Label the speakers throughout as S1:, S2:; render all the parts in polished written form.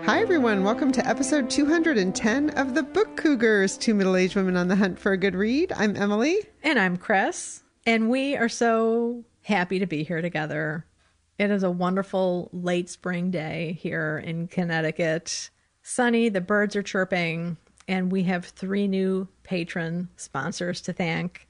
S1: Hi, everyone. Welcome to episode 210 of the Book Cougars, two middle-aged women on the hunt for a good read. I'm Emily.
S2: And I'm Chris. And we are so happy to be here together. It is a wonderful late spring day here in Connecticut. Sunny, the birds are chirping, and we have 3 new patron sponsors to thank.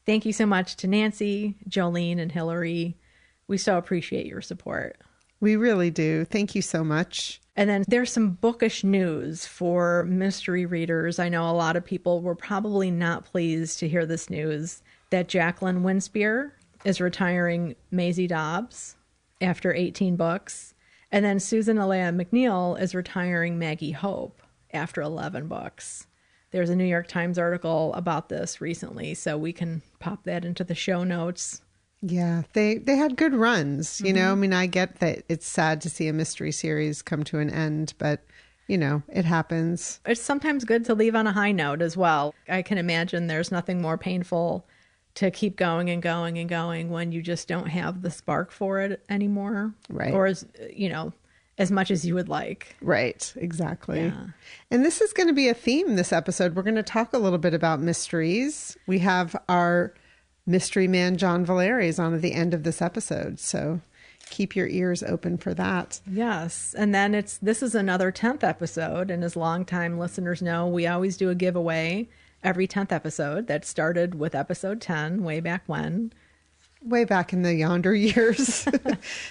S2: Thank you so much to Nancy, Jolene, and Hillary. We so appreciate your support.
S1: We really do. Thank you so much.
S2: And then there's some bookish news for mystery readers. I know a lot of people were probably not pleased to hear this news that Jacqueline Winspear is retiring Maisie Dobbs after 18 books. And then Susan Alea McNeil is retiring Maggie Hope after 11 books. There's a New York Times article about this recently, so we can pop that into the show notes.
S1: Yeah, they had good runs, you know. I mean, I get that it's sad to see a mystery series come to an end, but, you know, it happens.
S2: It's sometimes good to leave on a high note as well. I can imagine there's nothing more painful to keep going and going and going when you just don't have the spark for it anymore.
S1: Right.
S2: Or, as much as you would like.
S1: Right, exactly.
S2: Yeah.
S1: And this is going to be a theme this episode. We're going to talk a little bit about mysteries. We have our mystery man, John Valeri, is on at the end of this episode. So keep your ears open for that.
S2: Yes. And then this is another 10th episode. And as longtime listeners know, we always do a giveaway every 10th episode that started with episode 10 way back when.
S1: Way back in the yonder years.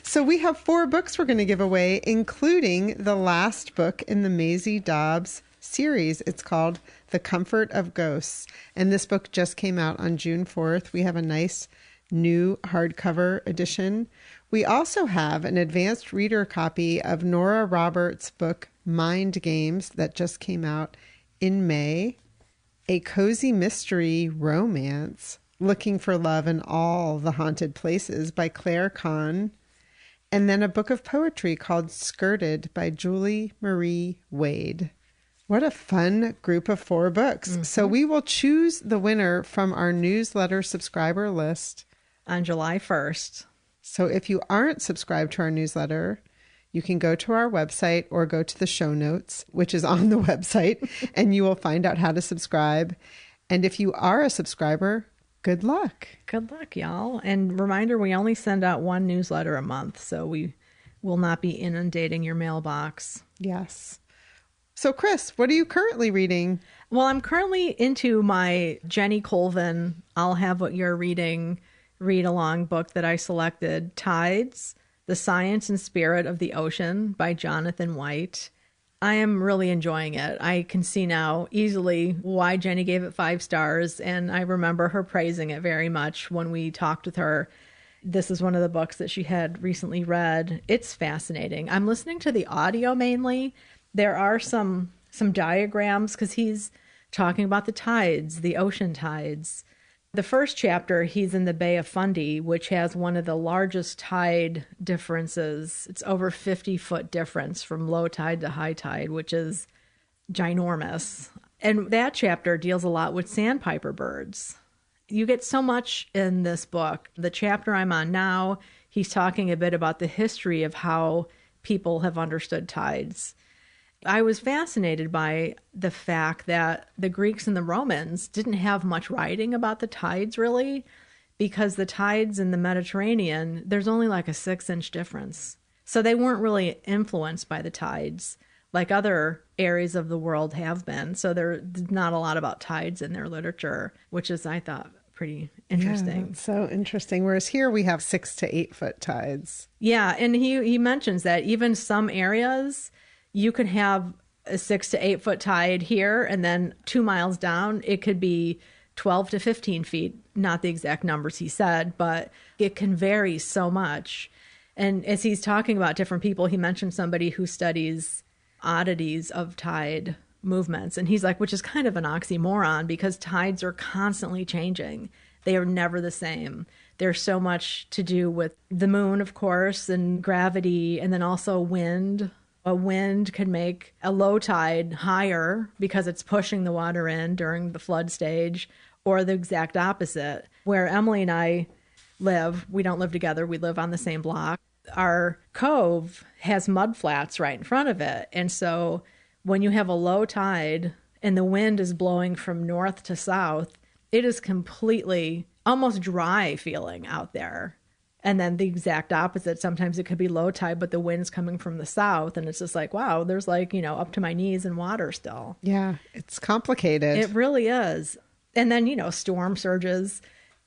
S1: So we have 4 books we're going to give away, including the last book in the Maisie Dobbs series. It's called The Comfort of Ghosts. And this book just came out on June 4th. We have a nice new hardcover edition. We also have an advanced reader copy of Nora Roberts' book, Mind Games, that just came out in May. A cozy mystery romance, Looking for Love in All the Haunted Places by Claire Kann. And then a book of poetry called Skirted by Julie Marie Wade. What a fun group of 4 books. Mm-hmm. So we will choose the winner from our newsletter subscriber list
S2: on July 1st.
S1: So if you aren't subscribed to our newsletter, you can go to our website or go to the show notes, which is on the website, and you will find out how to subscribe. And if you are a subscriber, good luck.
S2: Good luck, y'all. And reminder, we only send out 1 newsletter a month, so we will not be inundating your mailbox.
S1: Yes. So, Chris, what are you currently reading?
S2: Well, I'm currently into my Jenny Colvin, I'll Have What You're Reading, read-along book that I selected, Tides, The Science and Spirit of the Ocean by Jonathan White. I am really enjoying it. I can see now easily why Jenny gave it 5 stars, and I remember her praising it very much when we talked with her. This is one of the books that she had recently read. It's fascinating. I'm listening to the audio mainly. There are some diagrams because he's talking about the tides, the ocean tides. The first chapter, he's in the Bay of Fundy, which has one of the largest tide differences. It's over 50-foot difference from low tide to high tide, which is ginormous. And that chapter deals a lot with sandpiper birds. You get so much in this book. The chapter I'm on now, he's talking a bit about the history of how people have understood tides. I was fascinated by the fact that the Greeks and the Romans didn't have much writing about the tides, really, because the tides in the Mediterranean, there's only like a 6-inch difference. So they weren't really influenced by the tides like other areas of the world have been. So there's not a lot about tides in their literature, which is, I thought, pretty interesting.
S1: Yeah, that's so interesting. Whereas here we have 6 to 8 foot tides.
S2: Yeah, and he mentions that even some areas, you could have a 6 to 8 foot tide here, and then 2 miles down, it could be 12 to 15 feet. Not the exact numbers he said, but it can vary so much. And as he's talking about different people, he mentioned somebody who studies oddities of tide movements. And he's like, which is kind of an oxymoron because tides are constantly changing. They are never the same. There's so much to do with the moon, of course, and gravity, and then also wind. A wind could make a low tide higher because it's pushing the water in during the flood stage, or the exact opposite. Where Emily and I live, we don't live together, we live on the same block. our cove has mud flats right in front of it. And so when you have a low tide and the wind is blowing from north to south, it is completely almost dry feeling out there. And then the exact opposite. Sometimes it could be low tide, but the wind's coming from the south. And it's just like, wow, there's like, up to my knees in water still.
S1: Yeah, it's complicated.
S2: It really is. And then, storm surges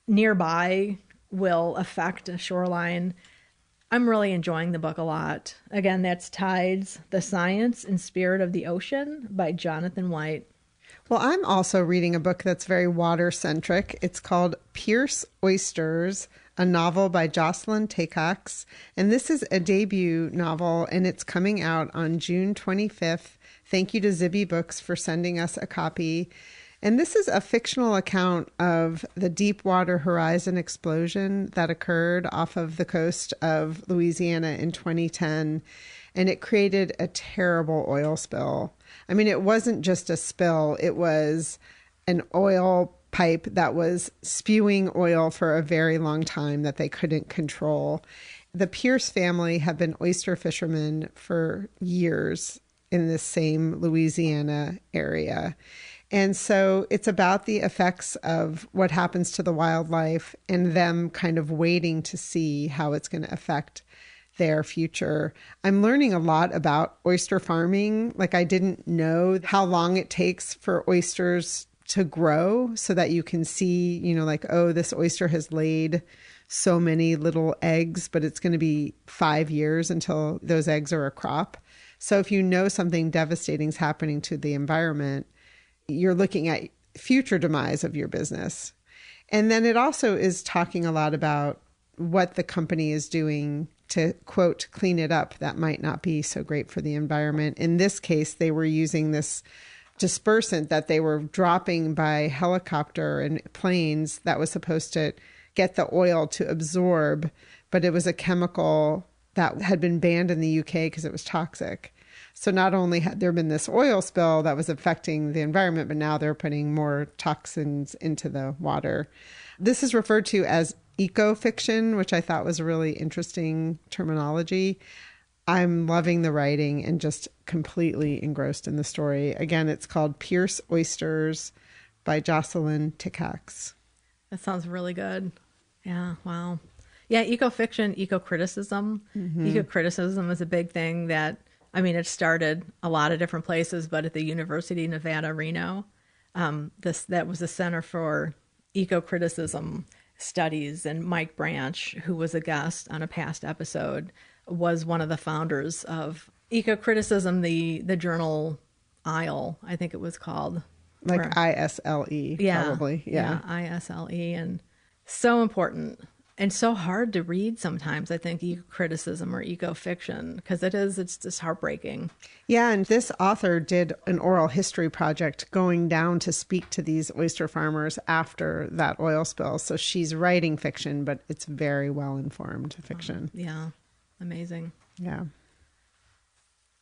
S2: nearby will affect a shoreline. I'm really enjoying the book a lot. Again, that's Tides, The Science and Spirit of the Ocean by Jonathan White.
S1: Well, I'm also reading a book that's very water-centric. It's called Pierce Oysters, a novel by Jocelyn Takacs. And this is a debut novel, and it's coming out on June 25th. Thank you to Zibby Books for sending us a copy. And this is a fictional account of the Deepwater Horizon explosion that occurred off of the coast of Louisiana in 2010. And it created a terrible oil spill. I mean, it wasn't just a spill. It was an oil pipe that was spewing oil for a very long time that they couldn't control. The Pierce family have been oyster fishermen for years in this same Louisiana area. And so it's about the effects of what happens to the wildlife and them kind of waiting to see how it's going to affect their future. I'm learning a lot about oyster farming. Like, I didn't know how long it takes for oysters to grow so that you can see, oh, this oyster has laid so many little eggs, but it's going to be 5 years until those eggs are a crop. So if you know something devastating is happening to the environment, you're looking at future demise of your business. And then it also is talking a lot about what the company is doing to, quote, clean it up. That might not be so great for the environment. In this case, they were using this dispersant that they were dropping by helicopter and planes that was supposed to get the oil to absorb, but it was a chemical that had been banned in the UK because it was toxic. So not only had there been this oil spill that was affecting the environment, but now they're putting more toxins into the water. This is referred to as eco-fiction, which I thought was a really interesting terminology. I'm loving the writing and just completely engrossed in the story. Again, it's called Pierce Oysters by Jocelyn Takacs.
S2: That sounds really good. Yeah, wow. Yeah, eco-fiction, eco-criticism. Mm-hmm. Eco-criticism is a big thing that, it started a lot of different places, but at the University of Nevada, Reno, that was the Center for Eco-Criticism Studies. And Mike Branch, who was a guest on a past episode, was one of the founders of Eco-Criticism, the journal ISLE, I think it was called.
S1: Like ISLE, probably. Yeah,
S2: ISLE. And so important. And so hard to read sometimes, I think, eco-criticism or eco-fiction, because it's just heartbreaking.
S1: Yeah, and this author did an oral history project going down to speak to these oyster farmers after that oil spill. So she's writing fiction, but it's very well-informed fiction.
S2: Yeah, amazing.
S1: Yeah.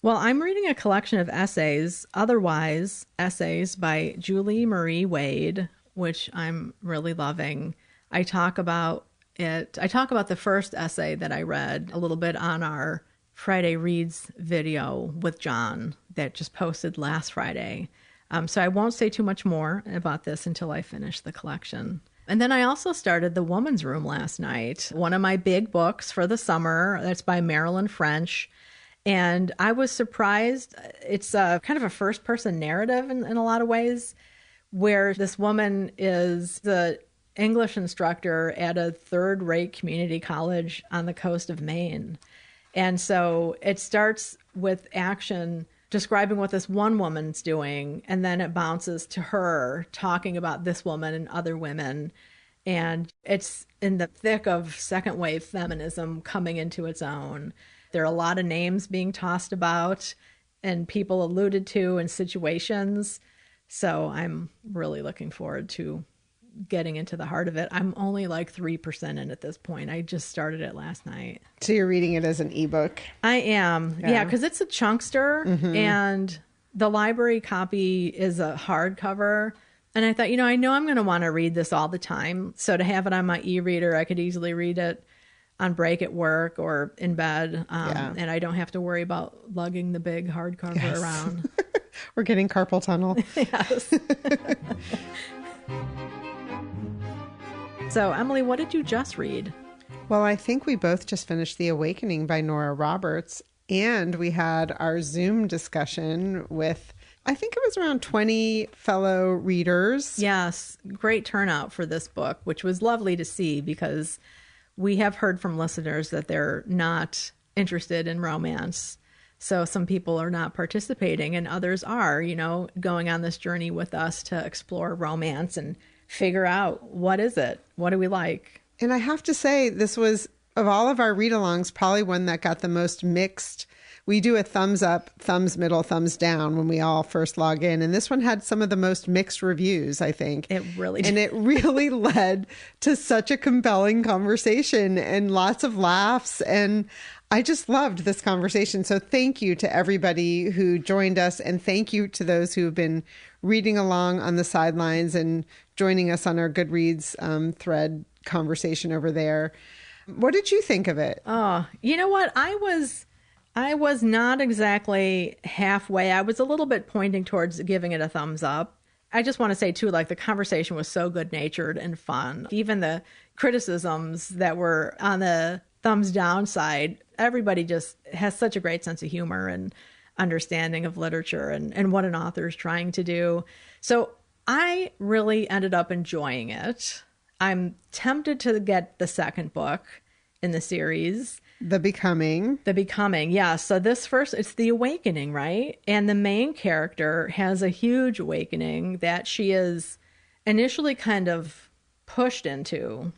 S2: Well, I'm reading a collection of essays, Otherwise Essays by Julie Marie Wade, which I'm really loving. I talk about the first essay that I read a little bit on our Friday Reads video with John that just posted last Friday. So I won't say too much more about this until I finish the collection. And then I also started The Woman's Room last night, one of my big books for the summer. That's by Marilyn French. And I was surprised. It's kind of a first-person narrative in a lot of ways, where this woman is the English instructor at a third-rate community college on the coast of Maine. And so it starts with action describing what this one woman's doing, and then it bounces to her talking about this woman and other women. And it's in the thick of second-wave feminism coming into its own. There are a lot of names being tossed about and people alluded to in situations. So I'm really looking forward to getting into the heart of it. I'm only like 3% in at this point. I just started it last night.
S1: So you're reading it as an ebook?
S2: I am. Yeah, because it's a chunkster, and the library copy is a hardcover. And I thought, I know I'm going to want to read this all the time. So to have it on my e-reader, I could easily read it on break at work or in bed. And I don't have to worry about lugging the big hardcover around.
S1: We're getting carpal tunnel.
S2: Yes. So, Emily, what did you just read?
S1: Well, I think we both just finished The Awakening by Nora Roberts, and we had our Zoom discussion with, I think it was around 20 fellow readers.
S2: Yes, great turnout for this book, which was lovely to see because we have heard from listeners that they're not interested in romance. So some people are not participating and others are, going on this journey with us to explore romance and figure out what is it? What do we like?
S1: And I have to say, this was, of all of our read-alongs, probably one that got the most mixed. We do a thumbs up, thumbs middle, thumbs down when we all first log in. And this one had some of the most mixed reviews, I think.
S2: It really did.
S1: And it really led to such a compelling conversation and lots of laughs. And I just loved this conversation. So thank you to everybody who joined us. And thank you to those who have been reading along on the sidelines and joining us on our Goodreads thread conversation over there. What did you think of it?
S2: Oh, you know what? I was not exactly halfway. I was a little bit pointing towards giving it a thumbs up. I just want to say too, like the conversation was so good natured and fun. Even the criticisms that were on the thumbs down side, everybody just has such a great sense of humor and understanding of literature and what an author is trying to do. So I really ended up enjoying it. I'm tempted to get the second book in the series.
S1: The Becoming.
S2: The Becoming, yeah. So this first, it's The Awakening, right? And the main character has a huge awakening that she is initially kind of pushed into,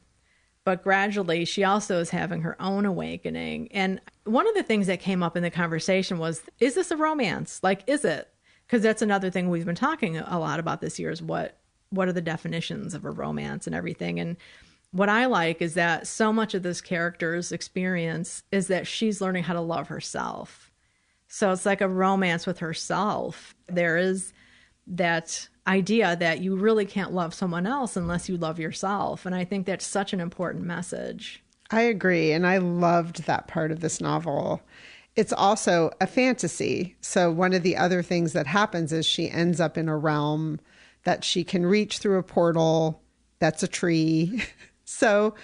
S2: but gradually she also is having her own awakening. And one of the things that came up in the conversation was, is this a romance? Like, is it? Because that's another thing we've been talking a lot about this year is what are the definitions of a romance and everything. And what I like is that so much of this character's experience is that she's learning how to love herself. So it's like a romance with herself. There is that idea that you really can't love someone else unless you love yourself. And I think that's such an important message.
S1: I agree. And I loved that part of this novel. It's also a fantasy. So one of the other things that happens is she ends up in a realm that she can reach through a portal that's a tree. So,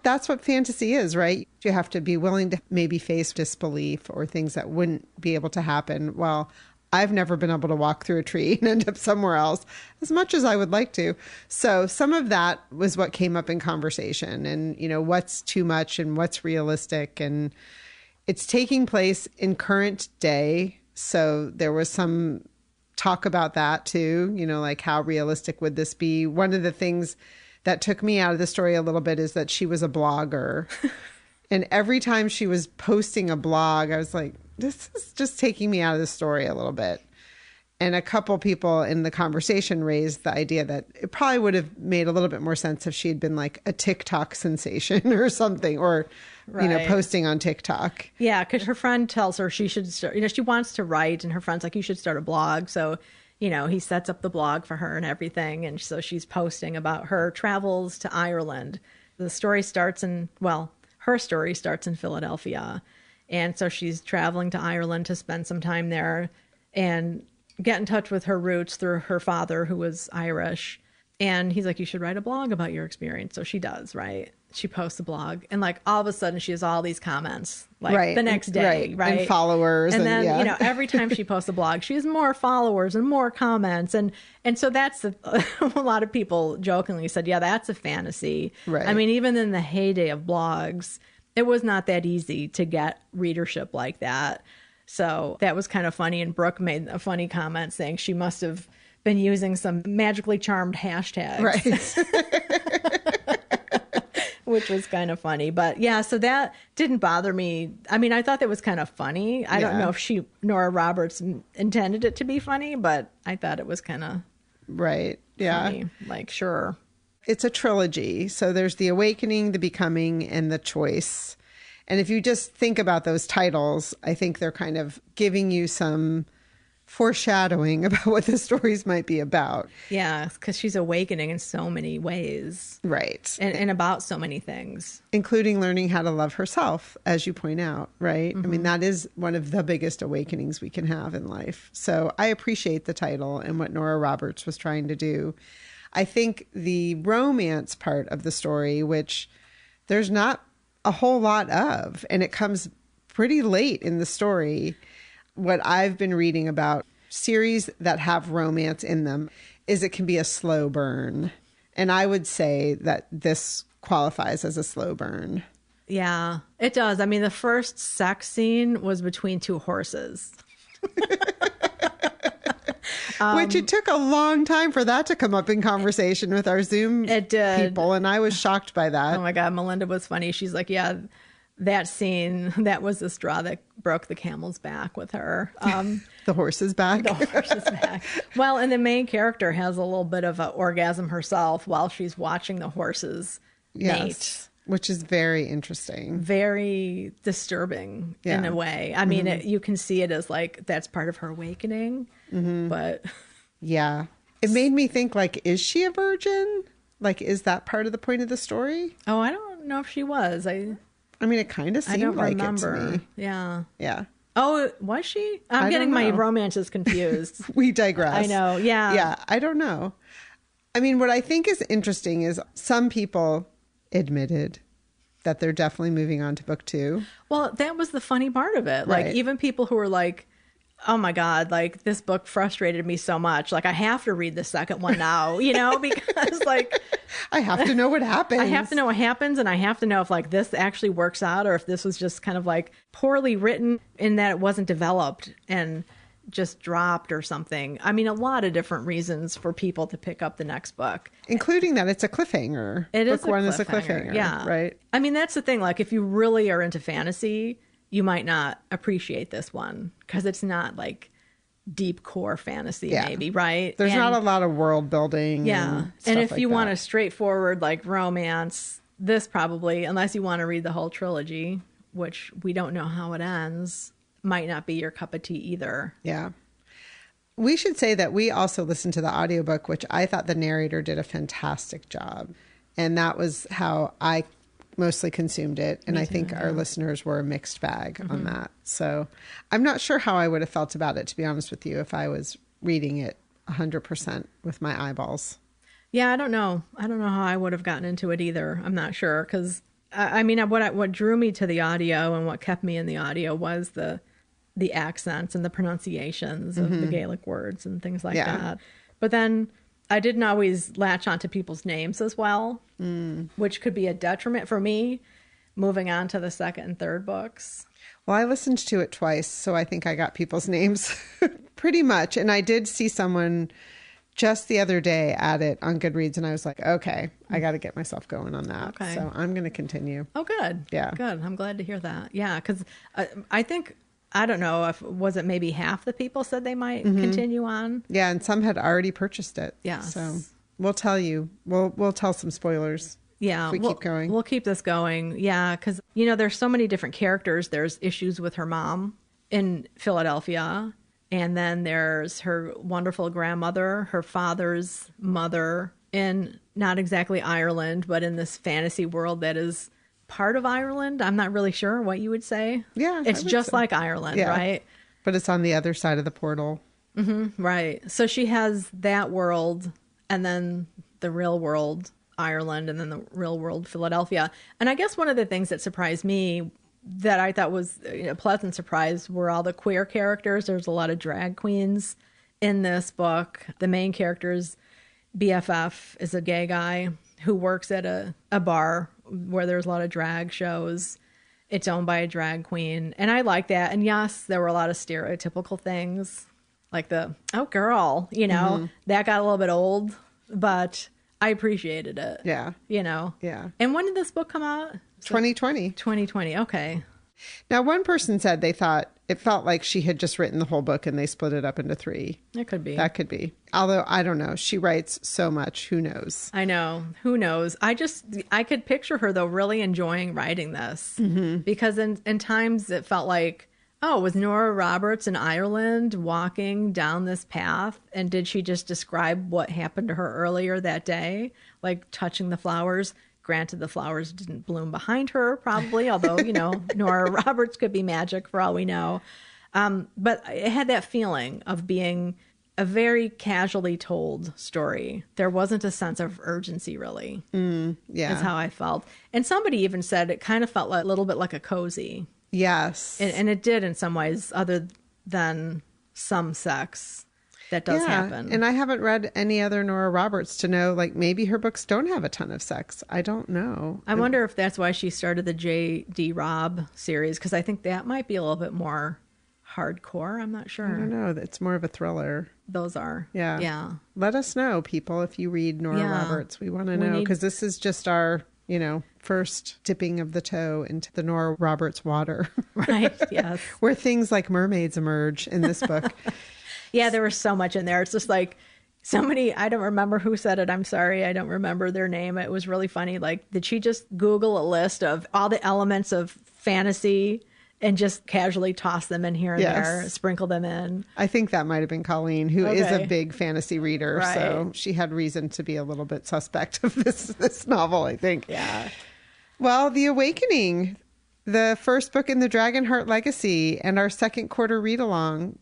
S1: that's what fantasy is, right? You have to be willing to maybe face disbelief or things that wouldn't be able to happen. Well, I've never been able to walk through a tree and end up somewhere else as much as I would like to. So some of that was what came up in conversation and, what's too much and what's realistic. And it's taking place in current day. So there was some talk about that too, like how realistic would this be? One of the things that took me out of the story a little bit is that she was a blogger. And every time she was posting a blog, I was like, this is just taking me out of the story a little bit. And a couple people in the conversation raised the idea that it probably would have made a little bit more sense if she had been like a TikTok sensation or something, or, posting on TikTok.
S2: Yeah, because her friend tells her she should start, she wants to write, and her friend's like, you should start a blog. So he sets up the blog for her and everything. And so she's posting about her travels to Ireland. The story starts her story starts in Philadelphia. And so she's traveling to Ireland to spend some time there and get in touch with her roots through her father, who was Irish. And he's like, you should write a blog about your experience. So she does, right? She posts a blog, and like all of a sudden she has all these comments like the next day, right?
S1: And followers.
S2: And then, every time she posts a blog, she has more followers and more comments. And so that's a lot of people jokingly said, yeah, that's a fantasy.
S1: Right.
S2: I mean, even in the heyday of blogs, it was not that easy to get readership like that. So that was kind of funny. And Brooke made a funny comment saying she must have been using some magically charmed hashtags.
S1: Right.
S2: Which was kind of funny. But yeah, so that didn't bother me. I mean, I thought that was kind of funny. I don't know if
S1: Nora
S2: Roberts intended it to be funny, but I thought it was kind of funny. Like, sure.
S1: It's a trilogy. So there's The Awakening, The Becoming, and The Choice. And if you just think about those titles, I think they're kind of giving you some foreshadowing about what the stories might be about.
S2: Yeah, because she's awakening in so many ways.
S1: Right.
S2: And about so many things.
S1: Including learning how to love herself, as you point out, right? I mean, that is one of the biggest awakenings we can have in life. So I appreciate the title and what Nora Roberts was trying to do. I think the romance part of the story, which there's not a whole lot of, and it comes pretty late in the story. What I've been reading about series that have romance in them is it can be a slow burn. And I would say that this qualifies as a slow burn.
S2: Yeah, it does. I mean, the first sex scene was between two horses.
S1: Which it took a long time for that to come up in conversation with our Zoom people. And I was shocked by that.
S2: Oh my God, Melinda was funny. She's like, yeah, that scene, that was the straw that broke the camel's back with her.
S1: The horse's back.
S2: The horse's back. Well, and the main character has a little bit of an orgasm herself while she's watching the horses mate.
S1: Which is very interesting.
S2: Very disturbing in a way. I mean, you can see it as like, that's part of her awakening. But
S1: yeah, it made me think, like, is she a virgin? Like, is that part of the point of the story?
S2: Oh, I don't know if she was. I
S1: mean, it kind of seemed like it to me.
S2: Yeah.
S1: Yeah.
S2: Oh, was she? I'm getting my romances confused.
S1: We digress.
S2: I know. Yeah.
S1: Yeah. I don't know. I mean, what I think is interesting is some people admitted that they're definitely moving on to book 2.
S2: Well, that was the funny part of it. Like, even people who were like, oh my God, like, this book frustrated me so much. Like, I have to read the second one now, you know, because like,
S1: I have to know what happens.
S2: I have to know what happens. And I have to know if like this actually works out or if this was just kind of like poorly written in that it wasn't developed and just dropped or something. I mean, a lot of different reasons for people to pick up the next book.
S1: Including that it's a cliffhanger.
S2: It is
S1: book 1 is a cliffhanger.
S2: Yeah.
S1: Right.
S2: I mean, that's the thing. Like, if you really are into fantasy, you might not appreciate this one because it's not like deep core fantasy, maybe, right?
S1: There's not a lot of world building.
S2: Yeah. And if you want a straightforward like romance, this probably, unless you want to read the whole trilogy, which we don't know how it ends, might not be your cup of tea either.
S1: Yeah. We should say that we also listened to the audiobook, which I thought the narrator did a fantastic job. And that was how I mostly consumed it. And I think our listeners were a mixed bag on that. So I'm not sure how I would have felt about it, to be honest with you, if I was reading it 100% with my eyeballs.
S2: Yeah, I don't know. I don't know how I would have gotten into it either. I'm not sure. Because, I mean, what drew me to the audio and what kept me in the audio was the accents and the pronunciations of the Gaelic words and things like that. But then I didn't always latch onto people's names as well, which could be a detriment for me moving on to the second and third books.
S1: Well, I listened to it twice, so I think I got people's names pretty much. And I did see someone just the other day at it on Goodreads, and I was like, okay, I got to get myself going on that.
S2: Okay.
S1: So I'm going to continue.
S2: Oh, good.
S1: Yeah.
S2: Good. I'm glad to hear that. Yeah, because I think, I don't know, was it maybe half the people said they might continue on?
S1: Yeah, and some had already purchased it.
S2: Yeah.
S1: So we'll tell you. We'll tell some spoilers.
S2: Yeah.
S1: If we keep going.
S2: We'll keep this going. Yeah, because, you know, there's so many different characters. There's issues with her mom in Philadelphia. And then there's her wonderful grandmother, her father's mother in not exactly Ireland, but in this fantasy world that is part of Ireland. I'm not really sure what you would say.
S1: Yeah.
S2: It's just like Ireland, right?
S1: But it's on the other side of the portal.
S2: Right. So she has that world and then the real world, Ireland, and then the real world, Philadelphia. And I guess one of the things that surprised me that I thought was a pleasant surprise were all the queer characters. There's a lot of drag queens in this book. The main character's BFF is a gay guy who works at a bar where there's a lot of drag shows. It's owned by a drag queen. And I like that. And yes, there were a lot of stereotypical things like the, oh, girl, you know, that got a little bit old, but I appreciated it.
S1: Yeah.
S2: You know?
S1: Yeah.
S2: And when did this book come out?
S1: 2020.
S2: 2020. Okay.
S1: Now, one person said they thought it felt like she had just written the whole book and they split it up into 3.
S2: It could be.
S1: That could be. Although, I don't know. She writes so much. Who knows?
S2: I know. Who knows? I could picture her, though, really enjoying writing this. Because in times it felt like, Oh, was Nora Roberts in Ireland walking down this path? And did she just describe what happened to her earlier that day? Like touching the flowers? Granted, the flowers didn't bloom behind her, probably, although, Nora Roberts could be magic for all we know. But it had that feeling of being a very casually told story. There wasn't a sense of urgency, really.
S1: Yeah.
S2: Is how I felt. And somebody even said it kind of felt like, a little bit like a cozy.
S1: Yes.
S2: And it did in some ways, other than some sex. That does happen.
S1: And I haven't read any other Nora Roberts to know, like, maybe her books don't have a ton of sex. I don't know.
S2: I wonder if that's why she started the J.D. Robb series, because I think that might be a little bit more hardcore. I'm not sure.
S1: I don't know. It's more of a thriller.
S2: Those are.
S1: Yeah.
S2: Yeah.
S1: Let us know, people, if you read Nora Roberts. We want to know, because this is just our, first dipping of the toe into the Nora Roberts water.
S2: Right. Yes.
S1: Where things like mermaids emerge in this book.
S2: Yeah, there was so much in there. It's just like somebody, I don't remember who said it. I'm sorry. I don't remember their name. It was really funny. Like, did she just Google a list of all the elements of fantasy and just casually toss them in here and there, sprinkle them in?
S1: I think that might have been Colleen, who is a big fantasy reader.
S2: Right.
S1: So she had reason to be a little bit suspect of this novel, I think.
S2: Yeah.
S1: Well, The Awakening, the first book in the Dragonheart Legacy, and our second quarter read-along.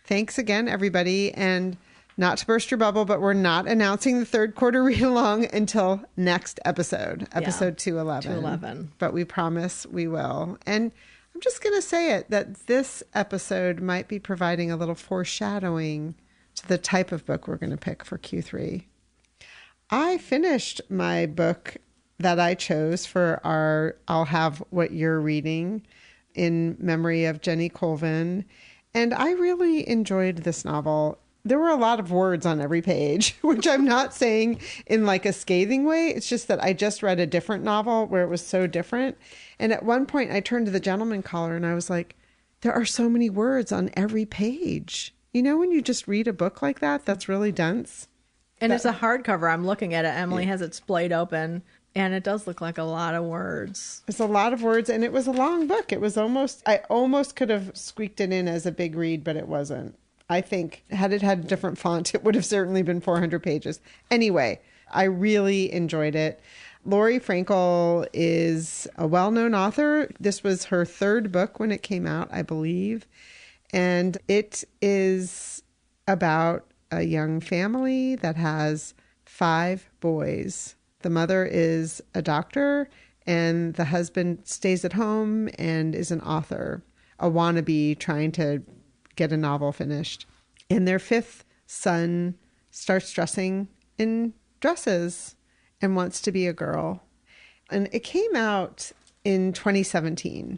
S1: Thanks again, everybody. And not to burst your bubble, but we're not announcing the third quarter read-along until next episode 211.
S2: 211.
S1: But we promise we will. And I'm just going to say it, that this episode might be providing a little foreshadowing to the type of book we're going to pick for Q3. I finished my book that I chose for our I'll Have What You're Reading in memory of Jenny Colvin. And I really enjoyed this novel. There were a lot of words on every page, which I'm not saying in like a scathing way. It's just that I just read a different novel where it was so different. And at one point I turned to the gentleman caller and I was like, there are so many words on every page. When you just read a book like that, that's really dense.
S2: And it's a hardcover. I'm looking at it. Emily has it splayed open. And it does look like a lot of words.
S1: It's a lot of words, and it was a long book. I almost could have squeaked it in as a big read, but it wasn't. I think had it had a different font, it would have certainly been 400 pages. Anyway, I really enjoyed it. Laurie Frankel is a well-known author. This was her third book when it came out, I believe. And it is about a young family that has 5 boys. The mother is a doctor, and the husband stays at home and is an author, a wannabe trying to get a novel finished. And their 5th son starts dressing in dresses and wants to be a girl. And it came out in 2017.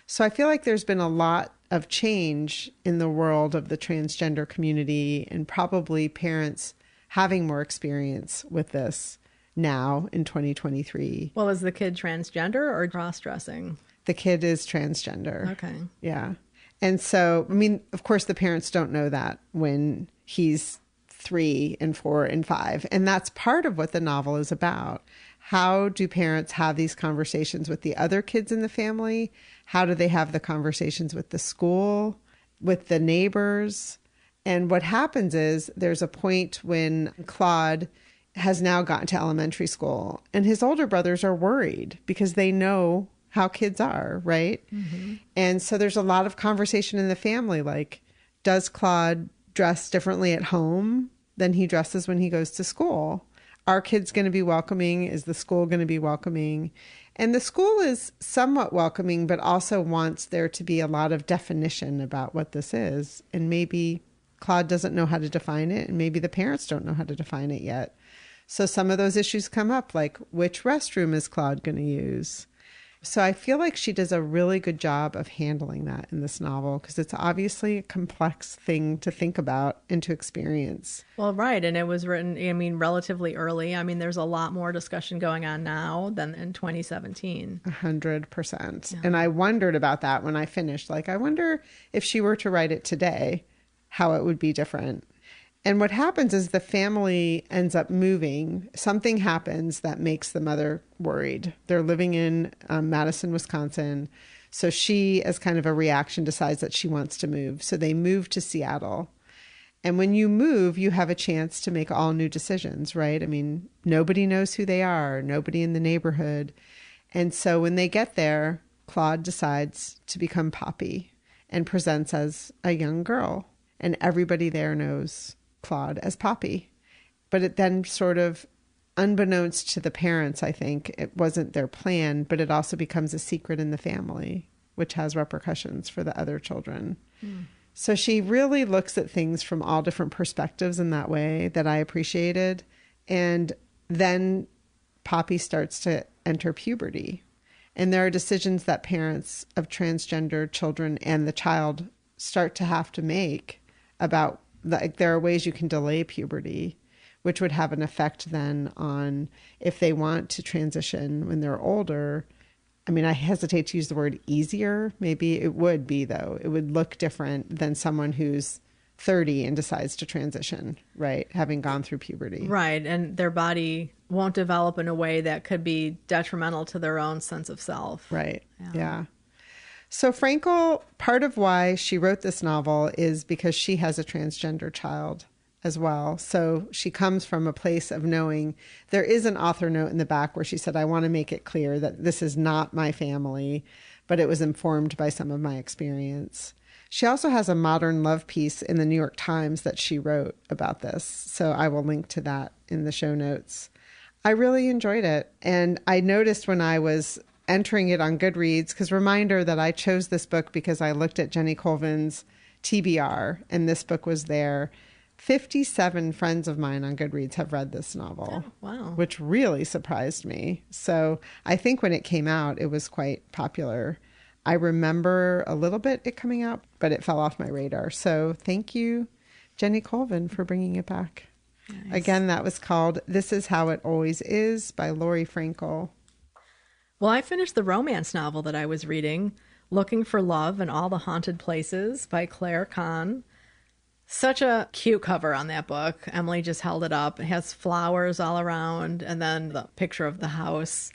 S1: So I feel like there's been a lot of change in the world of the transgender community, and probably parents having more experience with this now in 2023.
S2: Well, is the kid transgender or cross-dressing?
S1: The kid is transgender.
S2: Okay.
S1: Yeah. And so, of course, the parents don't know that when he's 3 and 4 and 5. And that's part of what the novel is about. How do parents have these conversations with the other kids in the family? How do they have the conversations with the school, with the neighbors? And what happens is there's a point when Claude has now gotten to elementary school, and his older brothers are worried because they know how kids are, right? Mm-hmm. And so there's a lot of conversation in the family, like, does Claude dress differently at home than he dresses when he goes to school? Are kids going to be welcoming? Is the school going to be welcoming? And the school is somewhat welcoming, but also wants there to be a lot of definition about what this is. And maybe Claude doesn't know how to define it, and maybe the parents don't know how to define it yet. So some of those issues come up, like, which restroom is Claude going to use? So I feel like she does a really good job of handling that in this novel, because it's obviously a complex thing to think about and to experience.
S2: Well, right. And it was written, relatively early. There's a lot more discussion going on now than in 2017.
S1: 100%. Yeah. And I wondered about that when I finished. Like, I wonder if she were to write it today, how it would be different. And what happens is the family ends up moving. Something happens that makes the mother worried. They're living in Madison, Wisconsin. So she, as kind of a reaction, decides that she wants to move. So they move to Seattle. And when you move, you have a chance to make all new decisions, right? I mean, nobody knows who they are, nobody in the neighborhood. And so when they get there, Claude decides to become Poppy and presents as a young girl. And everybody there knows Claude as Poppy. But it then sort of, unbeknownst to the parents, I think, it wasn't their plan, but it also becomes a secret in the family, which has repercussions for the other children. So she really looks at things from all different perspectives in that way that I appreciated. And then Poppy starts to enter puberty. And there are decisions that parents of transgender children and the child start to have to make about, like, there are ways you can delay puberty, which would have an effect then on if they want to transition when they're older. I mean, I hesitate to use the word easier. Maybe it would be, though. It would look different than someone who's 30 and decides to transition, right? Having gone through puberty.
S2: Right. And their body won't develop in a way that could be detrimental to their own sense of self.
S1: Right. Yeah. So Frankel, part of why she wrote this novel is because she has a transgender child as well. So she comes from a place of knowing. There is an author note in the back where she said, I want to make it clear that this is not my family, but it was informed by some of my experience. She also has a modern love piece in the New York Times that she wrote about this. So I will link to that in the show notes. I really enjoyed it. And I noticed when I was entering it on Goodreads, because reminder that I chose this book because I looked at Jenny Colvin's TBR and this book was there. 57 friends of mine on Goodreads have read this novel.
S2: Oh, wow.
S1: Which really surprised me. So I think when it came out, it was quite popular. I remember a little bit it coming out, but it fell off my radar. So thank you, Jenny Colvin, for bringing it back. Nice. Again, that was called This Is How It Always Is by Laurie Frankel.
S2: Well, I finished the romance novel that I was reading, Looking for Love in All the Haunted Places by Claire Kann. Such a cute cover on that book. Emily just held it up. It has flowers all around and then the picture of the house.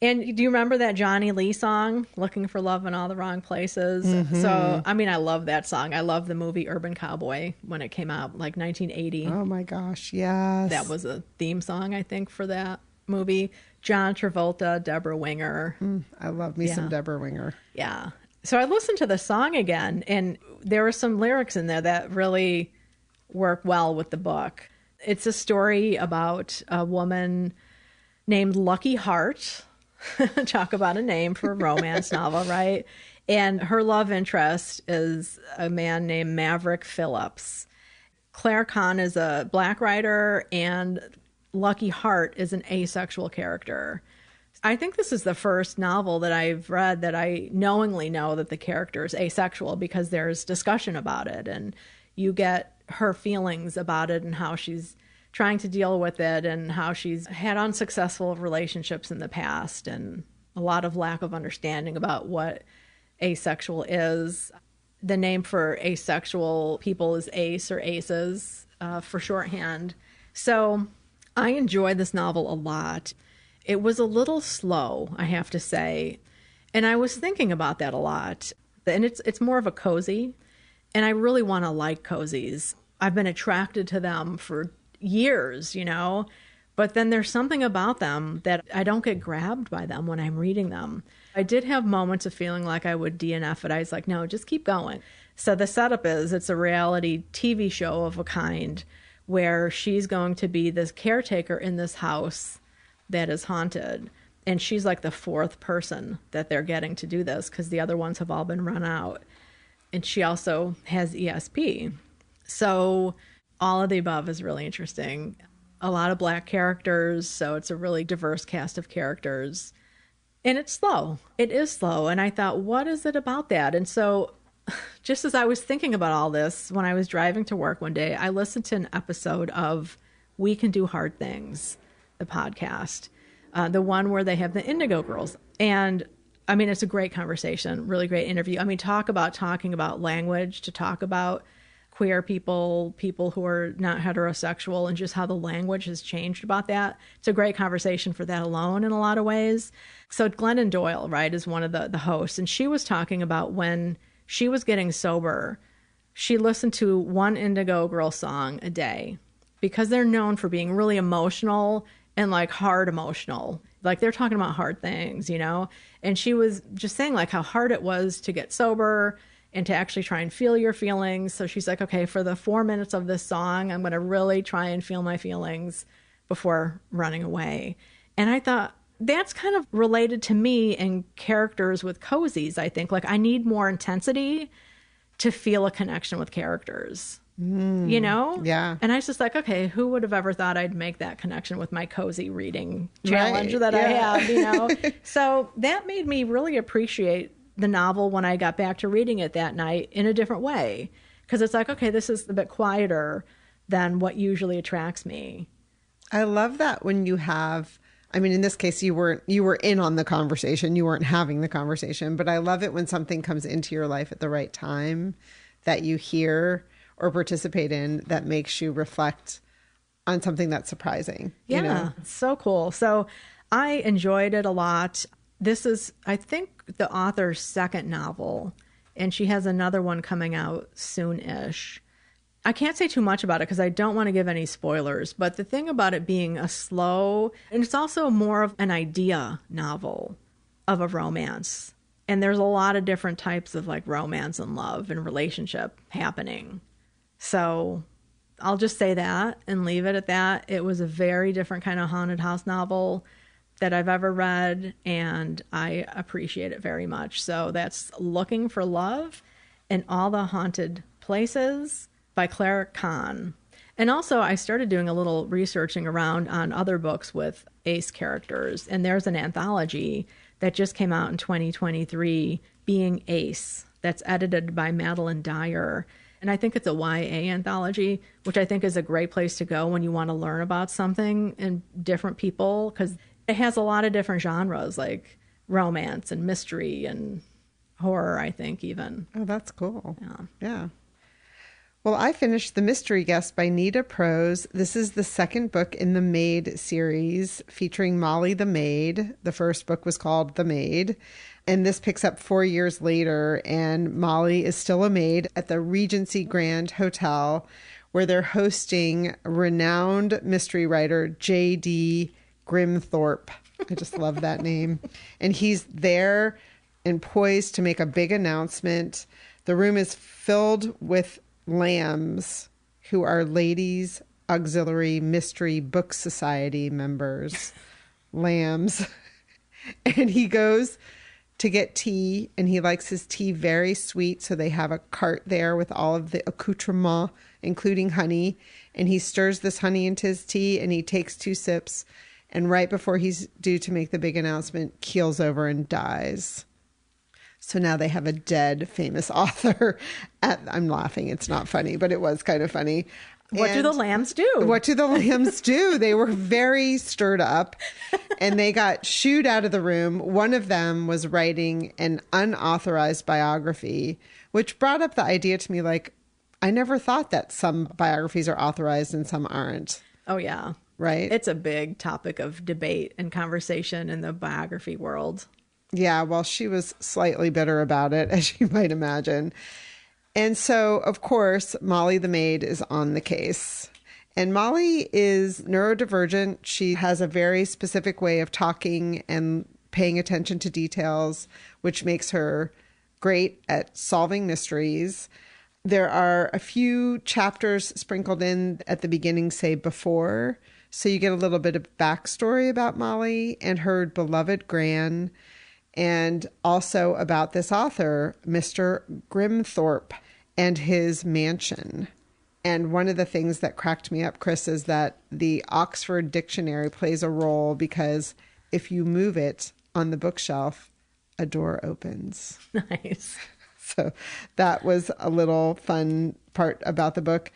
S2: And do you remember that Johnny Lee song, Looking for Love in All the Wrong Places? Mm-hmm. So, I mean, I love that song. I love the movie Urban Cowboy when it came out, like 1980.
S1: Oh my gosh, yes.
S2: That was a theme song, I think, for that movie. John Travolta, Deborah Winger.
S1: I love me some Deborah Winger.
S2: Yeah. So I listened to the song again, and there were some lyrics in there that really work well with the book. It's a story about a woman named Lucky Heart. Talk about a name for a romance novel, right? And her love interest is a man named Maverick Phillips. Claire Kann is a Black writer, and Lucky Heart is an asexual character. I think this is the first novel that I've read that I knowingly know that the character is asexual because there's discussion about it and you get her feelings about it and how she's trying to deal with it and how she's had unsuccessful relationships in the past and a lot of lack of understanding about what asexual is. The name for asexual people is ace or aces for shorthand. So I enjoyed this novel a lot. It was a little slow, I have to say. And I was thinking about that a lot. And it's more of a cozy. And I really want to like cozies. I've been attracted to them for years, you know. But then there's something about them that I don't get grabbed by them when I'm reading them. I did have moments of feeling like I would DNF it. I was like, no, just keep going. So the setup is it's a reality TV show of a kind where she's going to be this caretaker in this house that is haunted. And she's like the fourth person that they're getting to do this because the other ones have all been run out. And she also has ESP. So all of the above is really interesting. A lot of Black characters, so it's a really diverse cast of characters. And it's slow. It is slow. And I thought, what is it about that? And so just as I was thinking about all this, when I was driving to work one day, I listened to an episode of We Can Do Hard Things, the podcast, the one where they have the Indigo Girls. And I mean, it's a great conversation, really great interview. I mean, talking about language, to talk about queer people, people who are not heterosexual, and just how the language has changed about that. It's a great conversation for that alone in a lot of ways. So Glennon Doyle, right, is one of the hosts, and she was talking about when she was getting sober, she listened to one Indigo Girl song a day because they're known for being really emotional and like hard emotional. Like they're talking about hard things, you know? And she was just saying like how hard it was to get sober and to actually try and feel your feelings. So she's like, okay, for the 4 minutes of this song, I'm going to really try and feel my feelings before running away. And I thought that's kind of related to me and characters with cozies, I think. Like I need more intensity to feel a connection with characters, you know?
S1: Yeah.
S2: And I was just like, okay, who would have ever thought I'd make that connection with my cozy reading challenge that I have, you know? So that made me really appreciate the novel when I got back to reading it that night in a different way. Because it's like, okay, this is a bit quieter than what usually attracts me.
S1: I love that when you have, I mean, in this case, you were in on the conversation. You weren't having the conversation, but I love it when something comes into your life at the right time that you hear or participate in that makes you reflect on something that's surprising.
S2: Yeah,
S1: you know?
S2: So cool. So I enjoyed it a lot. This is, I think, the author's second novel, and she has another one coming out soon-ish. I can't say too much about it because I don't want to give any spoilers, but the thing about it being a slow, and it's also more of an idea novel of a romance. And there's a lot of different types of like romance and love and relationship happening. So I'll just say that and leave it at that. It was a very different kind of haunted house novel that I've ever read, and I appreciate it very much. So that's Looking for Love in All the Haunted Places by Claire Kann. And also I started doing a little researching around on other books with ace characters, and there's an anthology that just came out in 2023, Being Ace, that's edited by Madeline Dyer. And I think it's a YA anthology, which I think is a great place to go when you want to learn about something and different people, because it has a lot of different genres like romance and mystery and horror, I think, even.
S1: Oh, that's cool.
S2: Yeah.
S1: Well, I finished The Mystery Guest by Nita Prose. This is the second book in the Maid series featuring Molly the Maid. The first book was called The Maid. And this picks up 4 years later, and Molly is still a maid at the Regency Grand Hotel, where they're hosting renowned mystery writer J.D. Grimthorpe. I just love that name. And he's there and poised to make a big announcement. The room is filled with lambs who are Ladies Auxiliary Mystery Book Society members. Lambs. And he goes to get tea, and he likes his tea very sweet, so they have a cart there with all of the accoutrements, including honey, and he stirs this honey into his tea, and he takes 2 sips, and right before he's due to make the big announcement, keels over and dies. So now they have a dead famous author I'm laughing, it's not funny, but it was kind of funny.
S2: What do the lambs do?
S1: What do the lambs do? They were very stirred up, and they got shooed out of the room. One of them was writing an unauthorized biography, which brought up the idea to me, like, I never thought that some biographies are authorized and some aren't.
S2: Oh, yeah.
S1: Right?
S2: It's a big topic of debate and conversation in the biography world.
S1: Yeah, well, she was slightly bitter about it, as you might imagine. And so, of course, Molly the maid is on the case. And Molly is neurodivergent. She has a very specific way of talking and paying attention to details, which makes her great at solving mysteries. There are a few chapters sprinkled in at the beginning, say before. So you get a little bit of backstory about Molly and her beloved Gran, and also about this author, Mr. Grimthorpe, and his mansion. And one of the things that cracked me up, Chris, is that the Oxford Dictionary plays a role because if you move it on the bookshelf, a door opens.
S2: Nice.
S1: So that was a little fun part about the book.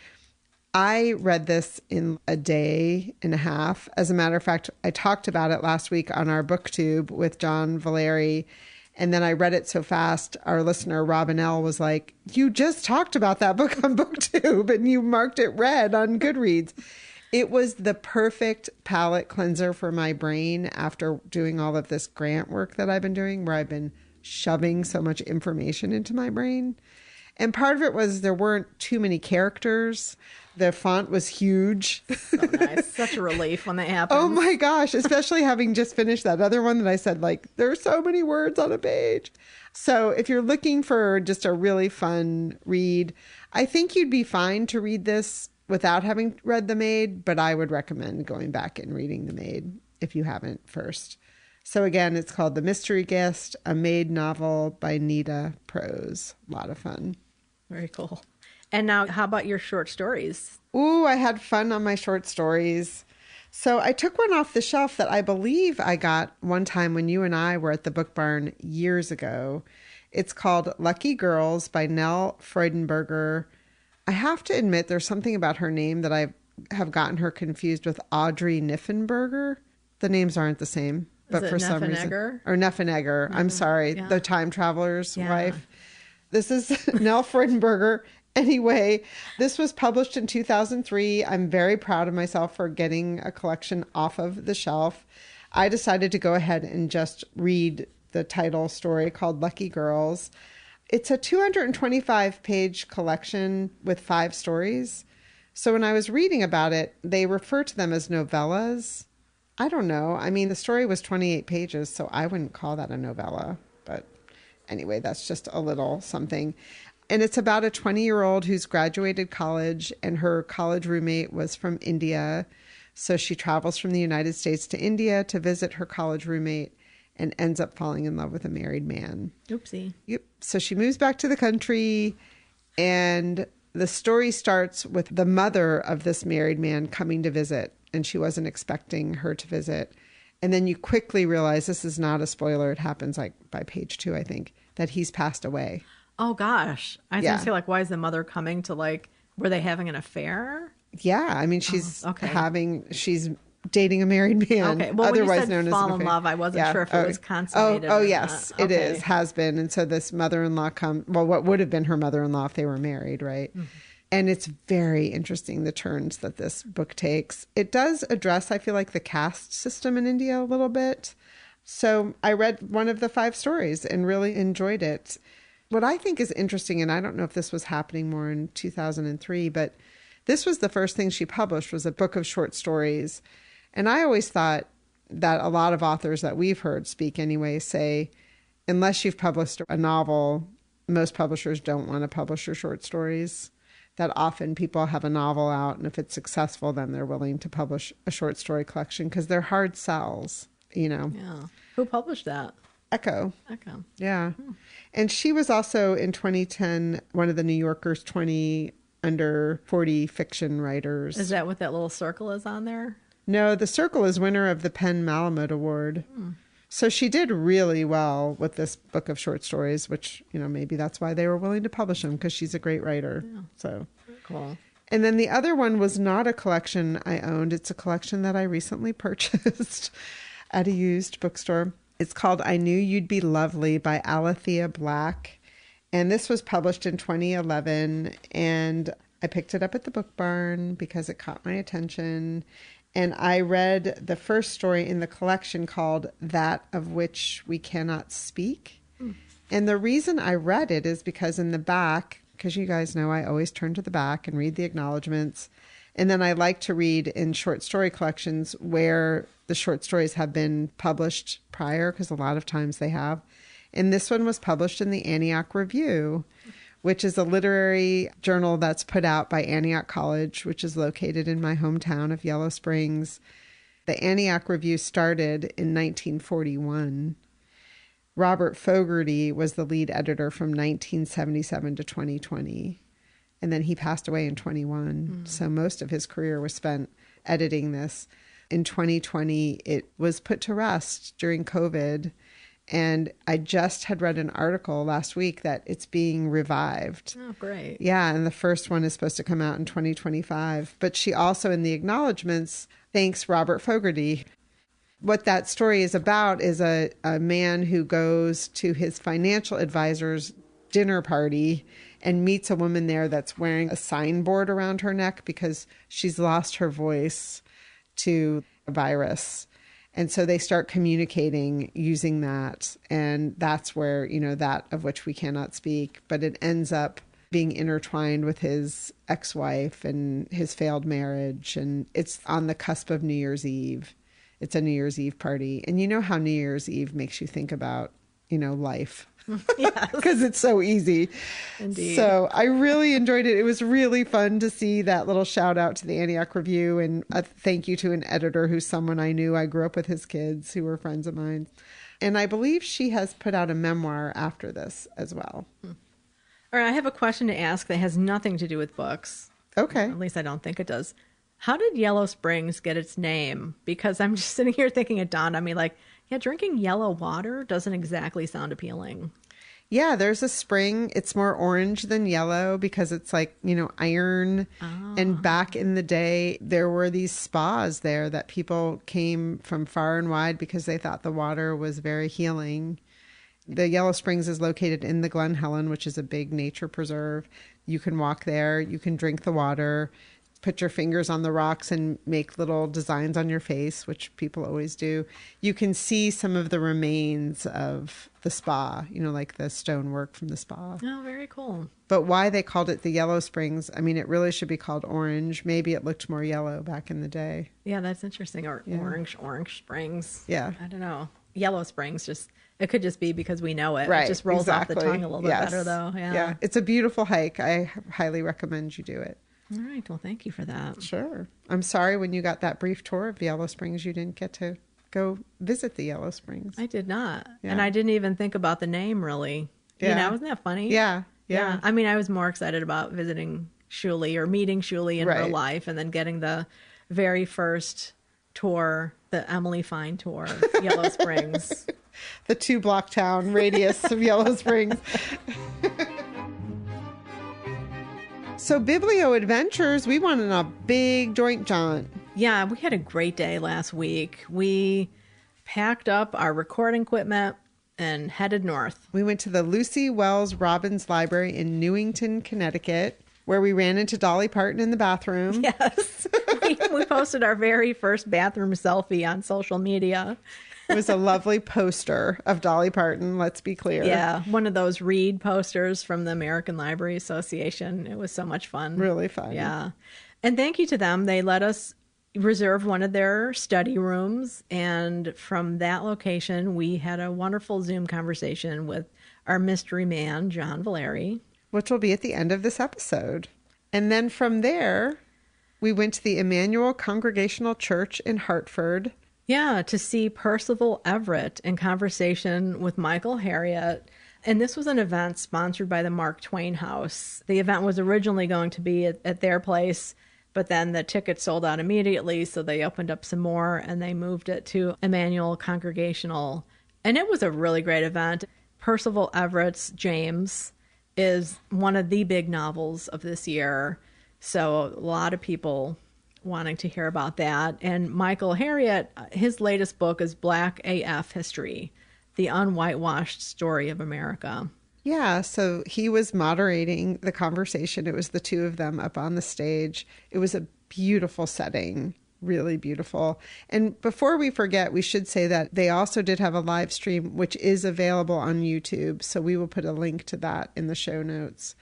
S1: I read this in a day and a half. As a matter of fact, I talked about it last week on our booktube with John Valeri, And then I read it so fast, our listener, Robin L., was like, you just talked about that book on BookTube and you marked it read on Goodreads. It was the perfect palate cleanser for my brain after doing all of this grant work that I've been doing, where I've been shoving so much information into my brain. And part of it was there weren't too many characters. The font was huge.
S2: So nice. Such a relief when that happens.
S1: Oh my gosh, especially having just finished that other one that I said, like, there's so many words on a page. So if you're looking for just a really fun read, I think you'd be fine to read this without having read The Maid, but I would recommend going back and reading The Maid if you haven't first. So again, it's called The Mystery Guest, a Maid novel by Nita Prose. A lot of fun.
S2: Very cool. And now, how about your short stories?
S1: Ooh, I had fun on my short stories. So I took one off the shelf that I believe I got one time when you and I were at the Book Barn years ago. It's called Lucky Girls by Nell Freudenberger. I have to admit there's something about her name that I have gotten her confused with Audrey Niffenberger. The names aren't the same, but for some reason. Or Neffenegger. I'm sorry, the time traveler's wife. This is Nell Freudenberger. Anyway, this was published in 2003. I'm very proud of myself for getting a collection off of the shelf. I decided to go ahead and just read the title story called Lucky Girls. It's a 225-page collection with 5 stories. So when I was reading about it, they refer to them as novellas. I don't know. I mean, the story was 28 pages, so I wouldn't call that a novella. But anyway, that's just a little something. And it's about a 20-year-old who's graduated college, and her college roommate was from India. So she travels from the United States to India to visit her college roommate and ends up falling in love with a married man.
S2: Oopsie.
S1: Yep. So she moves back to the country, and the story starts with the mother of this married man coming to visit, and she wasn't expecting her to visit. And then you quickly realize, this is not a spoiler, it happens like by page 2, I think, that he's passed away.
S2: Oh gosh. I was going to say, like, why is the mother coming to, like, were they having an affair?
S1: Yeah. I mean, she's she's dating a married man,
S2: okay. Well,
S1: otherwise
S2: when you said
S1: known as
S2: fall
S1: an
S2: in
S1: affair.
S2: love, I wasn't sure if it was consummated.
S1: Oh, yes, it is, has been. And so this mother-in-law what would have been her mother-in-law if they were married, right? Mm-hmm. And it's very interesting, the turns that this book takes. It does address, I feel like, the caste system in India a little bit. So I read one of the 5 stories and really enjoyed it. What I think is interesting, and I don't know if this was happening more in 2003, but this was the first thing she published, was a book of short stories. And I always thought that a lot of authors that we've heard speak anyway say, unless you've published a novel, most publishers don't want to publish your short stories. That often people have a novel out, and if it's successful, then they're willing to publish a short story collection because they're hard sells, you know.
S2: Yeah. Who published that?
S1: Echo. Yeah.
S2: Hmm.
S1: And she was also in 2010 one of the New Yorker's 20 under 40 fiction writers.
S2: Is that what that little circle is on there?
S1: No, the circle is winner of the Penn Malamud Award. Hmm. So she did really well with this book of short stories, which, you know, maybe that's why they were willing to publish them, because she's a great writer. Yeah. So
S2: cool.
S1: And then the other one was not a collection I owned. It's a collection that I recently purchased at a used bookstore. It's called I Knew You'd Be Lovely by Alethea Black. And this was published in 2011. And I picked it up at the Book Barn because it caught my attention. And I read the first story in the collection called That of Which We Cannot Speak. Mm. And the reason I read it is because in the back, because you guys know I always turn to the back and read the acknowledgments. And then I like to read in short story collections where the short stories have been published prior, because a lot of times they have. And this one was published in the Antioch Review, which is a literary journal that's put out by Antioch College, which is located in my hometown of Yellow Springs. The Antioch Review started in 1941. Robert Fogarty was the lead editor from 1977 to 2020. And then he passed away in 21. Mm. So most of his career was spent editing this. In 2020, it was put to rest during COVID. And I just had read an article last week that it's being revived.
S2: Oh, great.
S1: Yeah, and the first one is supposed to come out in 2025. But she also, in the acknowledgments, thanks Robert Fogarty. What that story is about is a man who goes to his financial advisor's dinner party and meets a woman there that's wearing a signboard around her neck because she's lost her voice to a virus. And so they start communicating using that. And that's where, you know, that of which we cannot speak, but it ends up being intertwined with his ex-wife and his failed marriage. And it's on the cusp of New Year's Eve. It's a New Year's Eve party. And you know how New Year's Eve makes you think about, you know, life.
S2: Yes.
S1: Because it's so easy.
S2: Indeed.
S1: So I really enjoyed it. It was really fun to see that little shout out to the Antioch Review, and a thank you to an editor who's someone I knew. I grew up with his kids who were friends of mine. And I believe she has put out a memoir after this as well.
S2: All right, I have a question to ask that has nothing to do with books.
S1: Okay.
S2: At least I don't think it does. How did Yellow Springs get its name? Because I'm just sitting here thinking it dawned on me like, yeah, drinking yellow water doesn't exactly sound appealing.
S1: Yeah, there's a spring. It's more orange than yellow because it's like, you know, iron. Oh. And back in the day, there were these spas there that people came from far and wide because they thought the water was very healing. The Yellow Springs is located in the Glen Helen, which is a big nature preserve. You can walk there. You can drink the water, put your fingers on the rocks and make little designs on your face, which people always do. You can see some of the remains of the spa, you know, like the stonework from the spa.
S2: Oh, very cool.
S1: But why they called it the Yellow Springs, I mean, it really should be called Orange. Maybe it looked more yellow back in the day.
S2: Yeah, that's interesting. Or yeah. Orange Springs.
S1: Yeah.
S2: I don't know. Yellow Springs, it could just be because we know it.
S1: Right,
S2: It just rolls
S1: exactly.
S2: off the tongue a little bit better, though.
S1: Yeah, it's a beautiful hike. I highly recommend you do it.
S2: All right. Well, thank you for that.
S1: Sure. I'm sorry when you got that brief tour of Yellow Springs, you didn't get to go visit the Yellow Springs.
S2: I did not.
S1: Yeah.
S2: And I didn't even think about the name, really. Yeah. You know, isn't that funny?
S1: Yeah.
S2: I mean, I was more excited about visiting Shuley or meeting Shuley in real life and then getting the very first tour, the Emily Fine tour, Yellow Springs.
S1: The 2-block town radius of Yellow Springs. So biblioadventures, we went on a big joint jaunt.
S2: Yeah, we had a great day last week. We packed up our recording equipment and headed north.
S1: We went to the Lucy Wells Robbins Library in Newington, Connecticut, where we ran into Dolly Parton in the bathroom.
S2: Yes. We posted our very first bathroom selfie on social media.
S1: It was a lovely poster of Dolly Parton, let's be clear.
S2: Yeah, one of those read posters from the American Library Association. It was so much fun.
S1: Really fun.
S2: Yeah. And thank you to them. They let us reserve one of their study rooms. And from that location, we had a wonderful Zoom conversation with our mystery man, John Valeri.
S1: Which will be at the end of this episode. And then from there, we went to the Emmanuel Congregational Church in Hartford.
S2: Yeah, to see Percival Everett in conversation with Michael Harriot. And this was an event sponsored by the Mark Twain House. The event was originally going to be at their place, but then the tickets sold out immediately, so they opened up some more and they moved it to Emmanuel Congregational. And it was a really great event. Percival Everett's James is one of the big novels of this year, so a lot of people wanting to hear about that. And Michael Harriot, his latest book is Black AF History, the Unwhitewashed Story of America.
S1: Yeah, so he was moderating the conversation. It was the two of them up on the stage. It was a beautiful setting, really beautiful. And before we forget, we should say that they also did have a live stream, which is available on YouTube. So we will put a link to that in the show notes.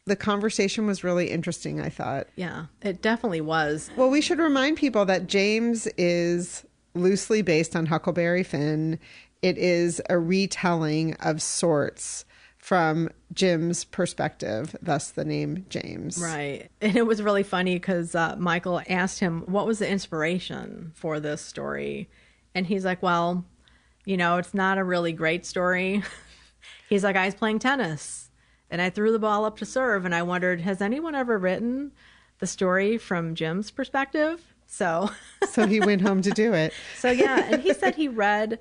S1: The conversation was really interesting, I thought.
S2: Yeah, it definitely was.
S1: Well, we should remind people that James is loosely based on Huckleberry Finn. It is a retelling of sorts from Jim's perspective, thus the name James.
S2: Right. And it was really funny because Michael asked him, what was the inspiration for this story? And he's like, well, you know, it's not a really great story. He's like, I was playing tennis. And I threw the ball up to serve, and I wondered, has anyone ever written the story from Jim's perspective? So
S1: he went home to do it.
S2: So, yeah. And he said he read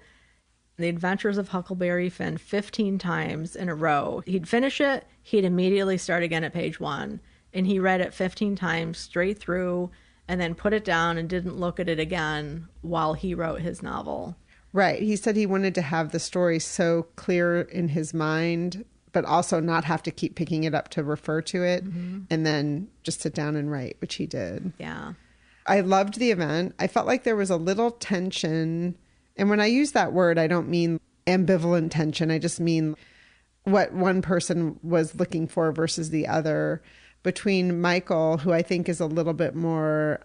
S2: The Adventures of Huckleberry Finn 15 times in a row. He'd finish it. He'd immediately start again at page 1. And he read it 15 times straight through. and then put it down and didn't look at it again while he wrote his novel.
S1: Right. He said he wanted to have the story so clear in his mind, but also not have to keep picking it up to refer to it, and then just sit down and write, which he did.
S2: Yeah.
S1: I loved the event. I felt like there was a little tension. And when I use that word, I don't mean ambivalent tension. I just mean what one person was looking for versus the other, between Michael, who I think is a little bit more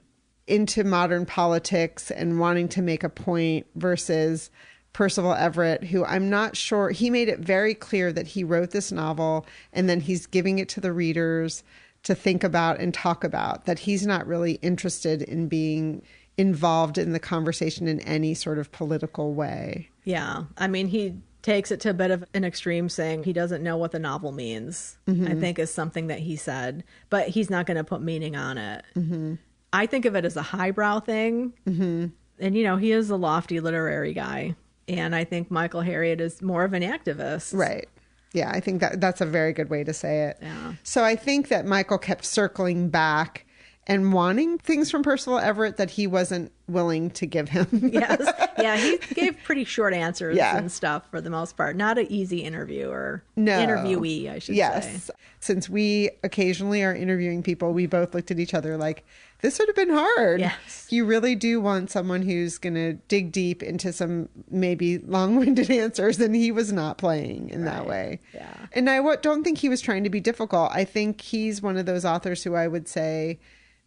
S1: into modern politics and wanting to make a point, versus Percival Everett, who I'm not sure, he made it very clear that he wrote this novel and then he's giving it to the readers to think about and talk about, that he's not really interested in being involved in the conversation in any sort of political way.
S2: Yeah. I mean, he takes it to a bit of an extreme, saying he doesn't know what the novel means, I think is something that he said, but he's not going to put meaning on it. I think of it as a highbrow thing. And, you know, he is a lofty literary guy. And I think Michael Harriot is more of an activist.
S1: Right. Yeah, I think that's a very good way to say it.
S2: Yeah.
S1: So I think that Michael kept circling back and wanting things from Percival Everett that he wasn't willing to give him.
S2: Yes. Yeah, he gave pretty short answers and stuff for the most part. Not an easy interview or interviewee, I should say.
S1: Yes. Since we occasionally are interviewing people, we both looked at each other like, this would have been hard.
S2: Yes.
S1: You really do want someone who's going to dig deep into some maybe long-winded answers, and he was not playing in that way.
S2: Yeah.
S1: And I don't think he was trying to be difficult. I think he's one of those authors who I would say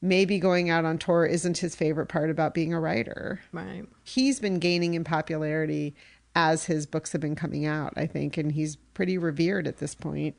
S1: maybe going out on tour isn't his favorite part about being a writer.
S2: Right.
S1: He's been gaining in popularity as his books have been coming out, I think, and he's pretty revered at this point.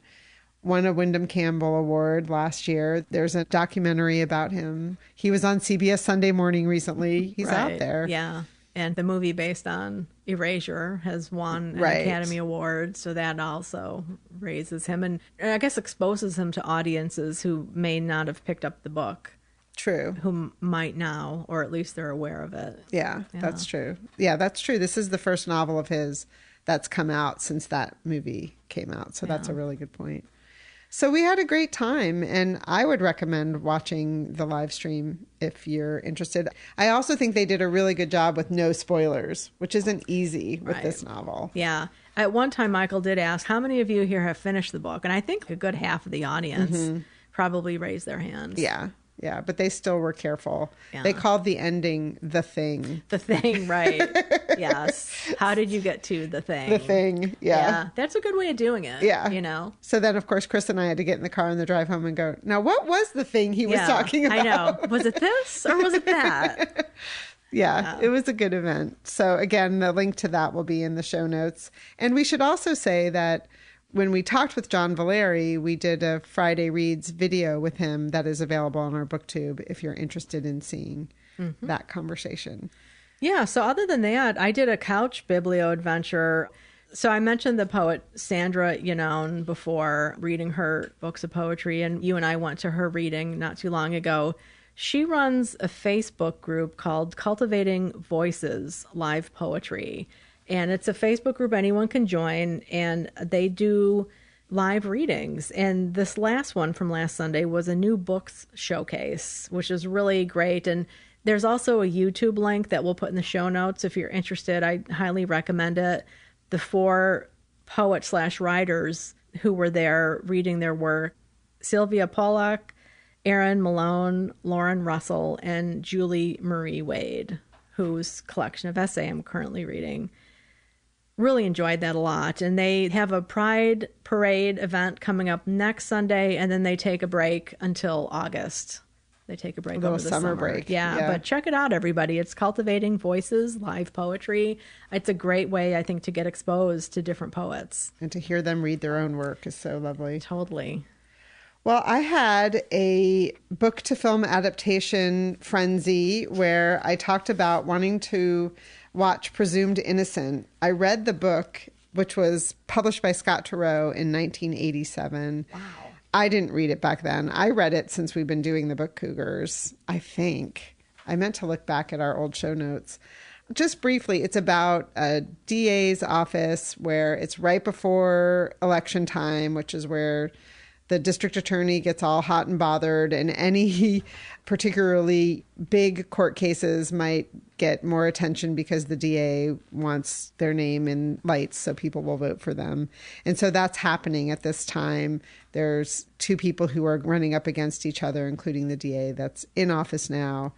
S1: Won a Wyndham Campbell Award last year. There's a documentary about him. He was on CBS Sunday Morning recently. He's out there.
S2: Yeah. And the movie based on Erasure has won an Academy Award. So that also raises him and I guess exposes him to audiences who may not have picked up the book.
S1: True.
S2: Who might now, or at least they're aware of it.
S1: Yeah, that's true. Yeah, that's true. This is the first novel of his that's come out since that movie came out. So that's a really good point. So we had a great time, and I would recommend watching the live stream if you're interested. I also think they did a really good job with no spoilers, which isn't easy with this novel.
S2: Yeah. At one time, Michael did ask, how many of you here have finished the book? And I think a good half of the audience probably raised their hands.
S1: Yeah. Yeah, but they still were careful.
S2: Yeah.
S1: They called the ending The Thing.
S2: The Thing, right. Yes. How did you get to The Thing?
S1: The Thing, yeah.
S2: That's a good way of doing it.
S1: Yeah.
S2: You know?
S1: So then, of course, Chris and I had to get in the car on the drive home and go, now, what was the thing he was talking about?
S2: I know. Was it this or was it that?
S1: Yeah, it was a good event. So again, the link to that will be in the show notes. And we should also say that when we talked with John Valeri, we did a Friday Reads video with him that is available on our BookTube if you're interested in seeing that conversation. Yeah.
S2: So other than that, I did a couch biblioadventure. So I mentioned the poet Sandra Yanone before, reading her books of poetry, and you and I went to her reading not too long ago. She runs a Facebook group called Cultivating Voices Live Poetry. And it's a Facebook group anyone can join, and they do live readings. And this last one from last Sunday was a new books showcase, which is really great. And there's also a YouTube link that we'll put in the show notes if you're interested. I highly recommend it. The 4 poet/writers who were there reading their work: Sylvia Pollack, Erin Malone, Lauren Russell, and Julie Marie Wade, whose collection of essay I'm currently reading. Really enjoyed that a lot. And they have a Pride Parade event coming up next Sunday, and then they take a break until August. They take a break over the summer
S1: break.
S2: Yeah, but check it out, everybody. It's Cultivating Voices Live Poetry. It's a great way, I think, to get exposed to different poets.
S1: And to hear them read their own work is so lovely.
S2: Totally.
S1: Well, I had a book to film adaptation frenzy where I talked about wanting to watch Presumed Innocent. I read the book, which was published by Scott Turow in 1987. Wow. I didn't read it back then. I read it since we've been doing the book Cougars, I think. I meant to look back at our old show notes. Just briefly, it's about a DA's office where it's right before election time, which is where the district attorney gets all hot and bothered, and any particularly big court cases might get more attention because the DA wants their name in lights so people will vote for them. And so that's happening at this time. There's two people who are running up against each other, including the DA that's in office now.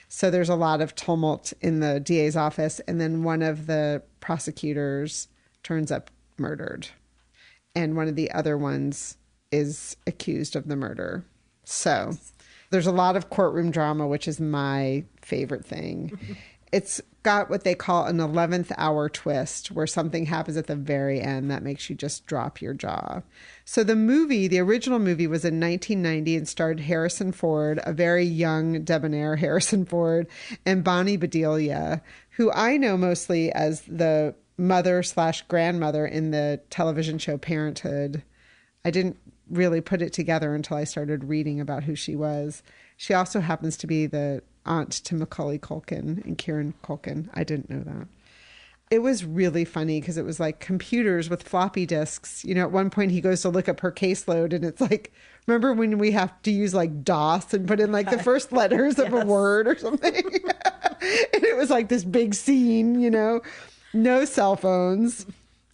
S1: So there's a lot of tumult in the DA's office. And then one of the prosecutors turns up murdered. And one of the other ones is accused of the murder. So there's a lot of courtroom drama, which is my favorite thing. It's got what they call an 11th hour twist, where something happens at the very end that makes you just drop your jaw. So the original movie was in 1990 and starred Harrison Ford, a very young, debonair Harrison Ford, and Bonnie Bedelia, who I know mostly as the mother/grandmother in the television show Parenthood. I didn't really put it together until I started reading about who she was. She also happens to be the aunt to Macaulay Culkin and Kieran Culkin. I didn't know that. It was really funny because it was like computers with floppy disks. You know, at one point he goes to look up her caseload and it's like, remember when we have to use like DOS and put in like the first letters of a word or something? And it was like this big scene, you know, no cell phones.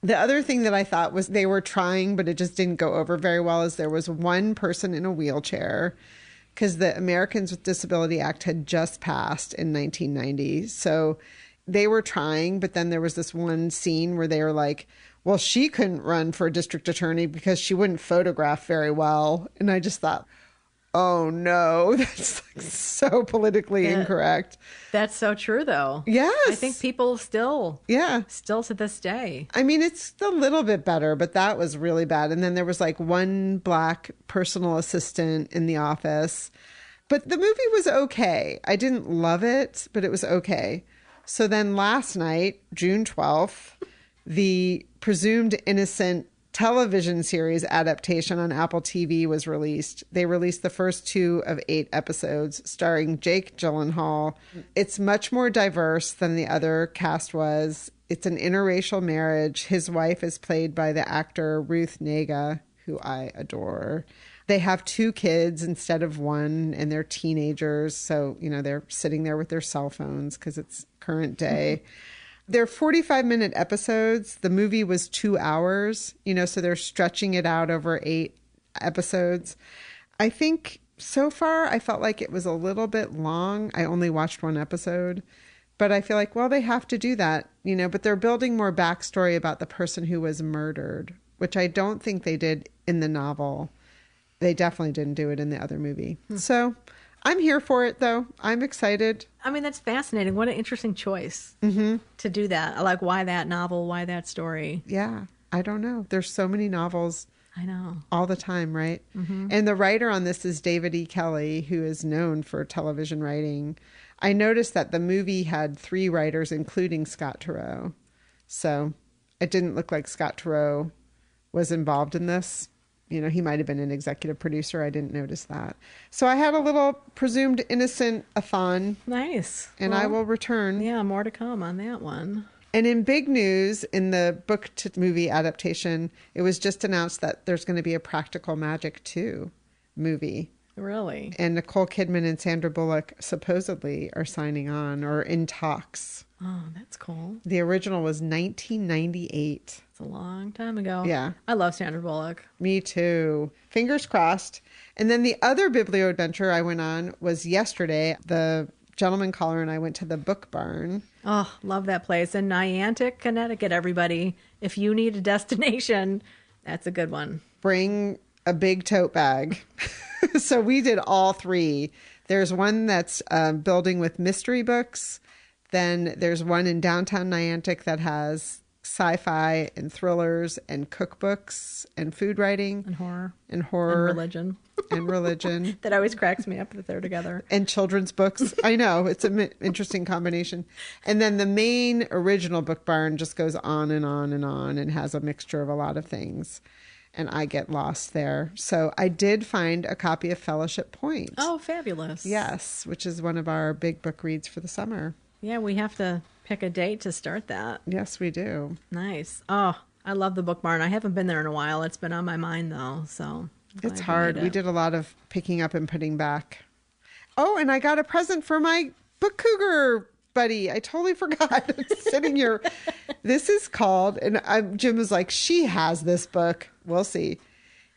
S1: The other thing that I thought was they were trying, but it just didn't go over very well, is there was one person in a wheelchair because the Americans with Disability Act had just passed in 1990. So they were trying, but then there was this one scene where they were like, well, she couldn't run for a district attorney because she wouldn't photograph very well. And I just thought, oh no, that's like so politically incorrect.
S2: That's so true, though.
S1: Yes.
S2: I think people still to this day.
S1: I mean, it's a little bit better, but that was really bad. And then there was like one black personal assistant in the office. But the movie was okay. I didn't love it, but it was okay. So then last night, June 12th, the Presumed Innocent television series adaptation on Apple TV was released. They released the first 2 of 8 episodes starring Jake Gyllenhaal. It's much more diverse than the other cast was. It's an interracial marriage. His wife is played by the actor Ruth Negga, who I adore. They have 2 kids instead of 1, and they're teenagers. So, you know, they're sitting there with their cell phones because it's current day. They're 45-minute episodes. The movie was 2 hours, you know, so they're stretching it out over 8 episodes. I think so far I felt like it was a little bit long. I only watched 1 episode, but I feel like, well, they have to do that, you know, but they're building more backstory about the person who was murdered, which I don't think they did in the novel. They definitely didn't do it in the other movie. So I'm here for it, though. I'm excited.
S2: I mean, that's fascinating. What an interesting choice to do that. Like, why that novel? Why that story?
S1: Yeah, I don't know. There's so many novels.
S2: I know.
S1: All the time, right? And the writer on this is David E. Kelley, who is known for television writing. I noticed that the movie had 3 writers, including Scott Turow. So it didn't look like Scott Turow was involved in this. You know, he might have been an executive producer. I didn't notice that. So I had a little Presumed Innocent-a-thon.
S2: Nice.
S1: And I will return.
S2: Yeah, more to come on that one.
S1: And in big news, in the book to movie adaptation, it was just announced that there's going to be a Practical Magic 2 movie.
S2: Really?
S1: And Nicole Kidman and Sandra Bullock supposedly are signing on or in talks.
S2: Oh, that's cool.
S1: The original was 1998.
S2: It's a long time ago.
S1: Yeah.
S2: I love Sandra Bullock.
S1: Me too. Fingers crossed. And then the other biblioadventure I went on was yesterday. The gentleman caller and I went to the Book Barn.
S2: Oh, love that place. In Niantic, Connecticut, everybody. If you need a destination, that's a good one.
S1: Bring a big tote bag. So we did all 3. There's one that's building with mystery books. Then there's one in downtown Niantic that has sci-fi and thrillers and cookbooks and food writing.
S2: And horror.
S1: And horror.
S2: And religion.
S1: And religion.
S2: That always cracks me up that they're together.
S1: And children's books. I know. It's an interesting combination. And then the main original Book Barn just goes on and on and on and has a mixture of a lot of things. And I get lost there. So I did find a copy of Fellowship Point.
S2: Oh, fabulous.
S1: Yes, which is one of our big book reads for the summer.
S2: Yeah, we have to pick a date to start that.
S1: Yes, we do.
S2: Nice. Oh, I love the Book Barn. I haven't been there in a while. It's been on my mind, though. So
S1: It's hard. We did a lot of picking up and putting back. Oh, and I got a present for my book cougar buddy. I totally forgot. It's sitting here. This is called, and Jim was like, she has this book. We'll see.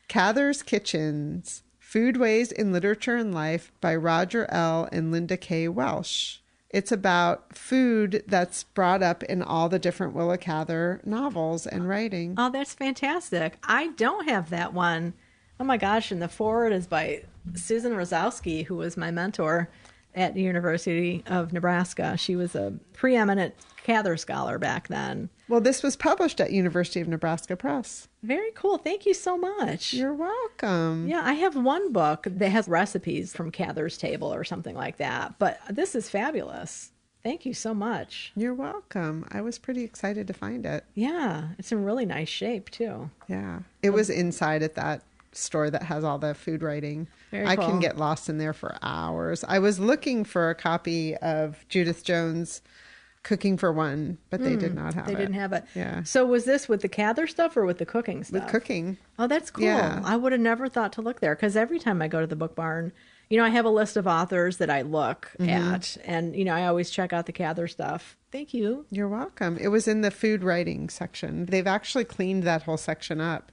S1: Cather's Kitchens, Foodways in Literature and Life by Roger L. and Linda K. Welsh. It's about food that's brought up in all the different Willa Cather novels and writing.
S2: Oh, that's fantastic. I don't have that one. Oh my gosh, and the foreword is by Susan Rosowski, who was my mentor at the University of Nebraska. She was a preeminent Cather scholar back then.
S1: Well, this was published at University of Nebraska Press.
S2: Very cool. Thank you so much.
S1: You're welcome.
S2: Yeah, I have one book that has recipes from Cather's Table or something like that, but this is fabulous. Thank you so much.
S1: You're welcome. I was pretty excited to find it.
S2: Yeah, it's in really nice shape, too.
S1: Yeah. It was inside at that store that has all the food writing.
S2: Very
S1: I
S2: cool.
S1: can get lost in there for hours. I was looking for a copy of Judith Jones' Cooking for One, but they did not have it.
S2: They didn't have it.
S1: Yeah.
S2: So was this with the Cather stuff or with the cooking stuff?
S1: With cooking.
S2: Oh, that's cool.
S1: Yeah.
S2: I would have never thought to look there because every time I go to the book barn, I have a list of authors that I look at, and, I always check out the Cather stuff. Thank you.
S1: You're welcome. It was in the food writing section. They've actually cleaned that whole section up,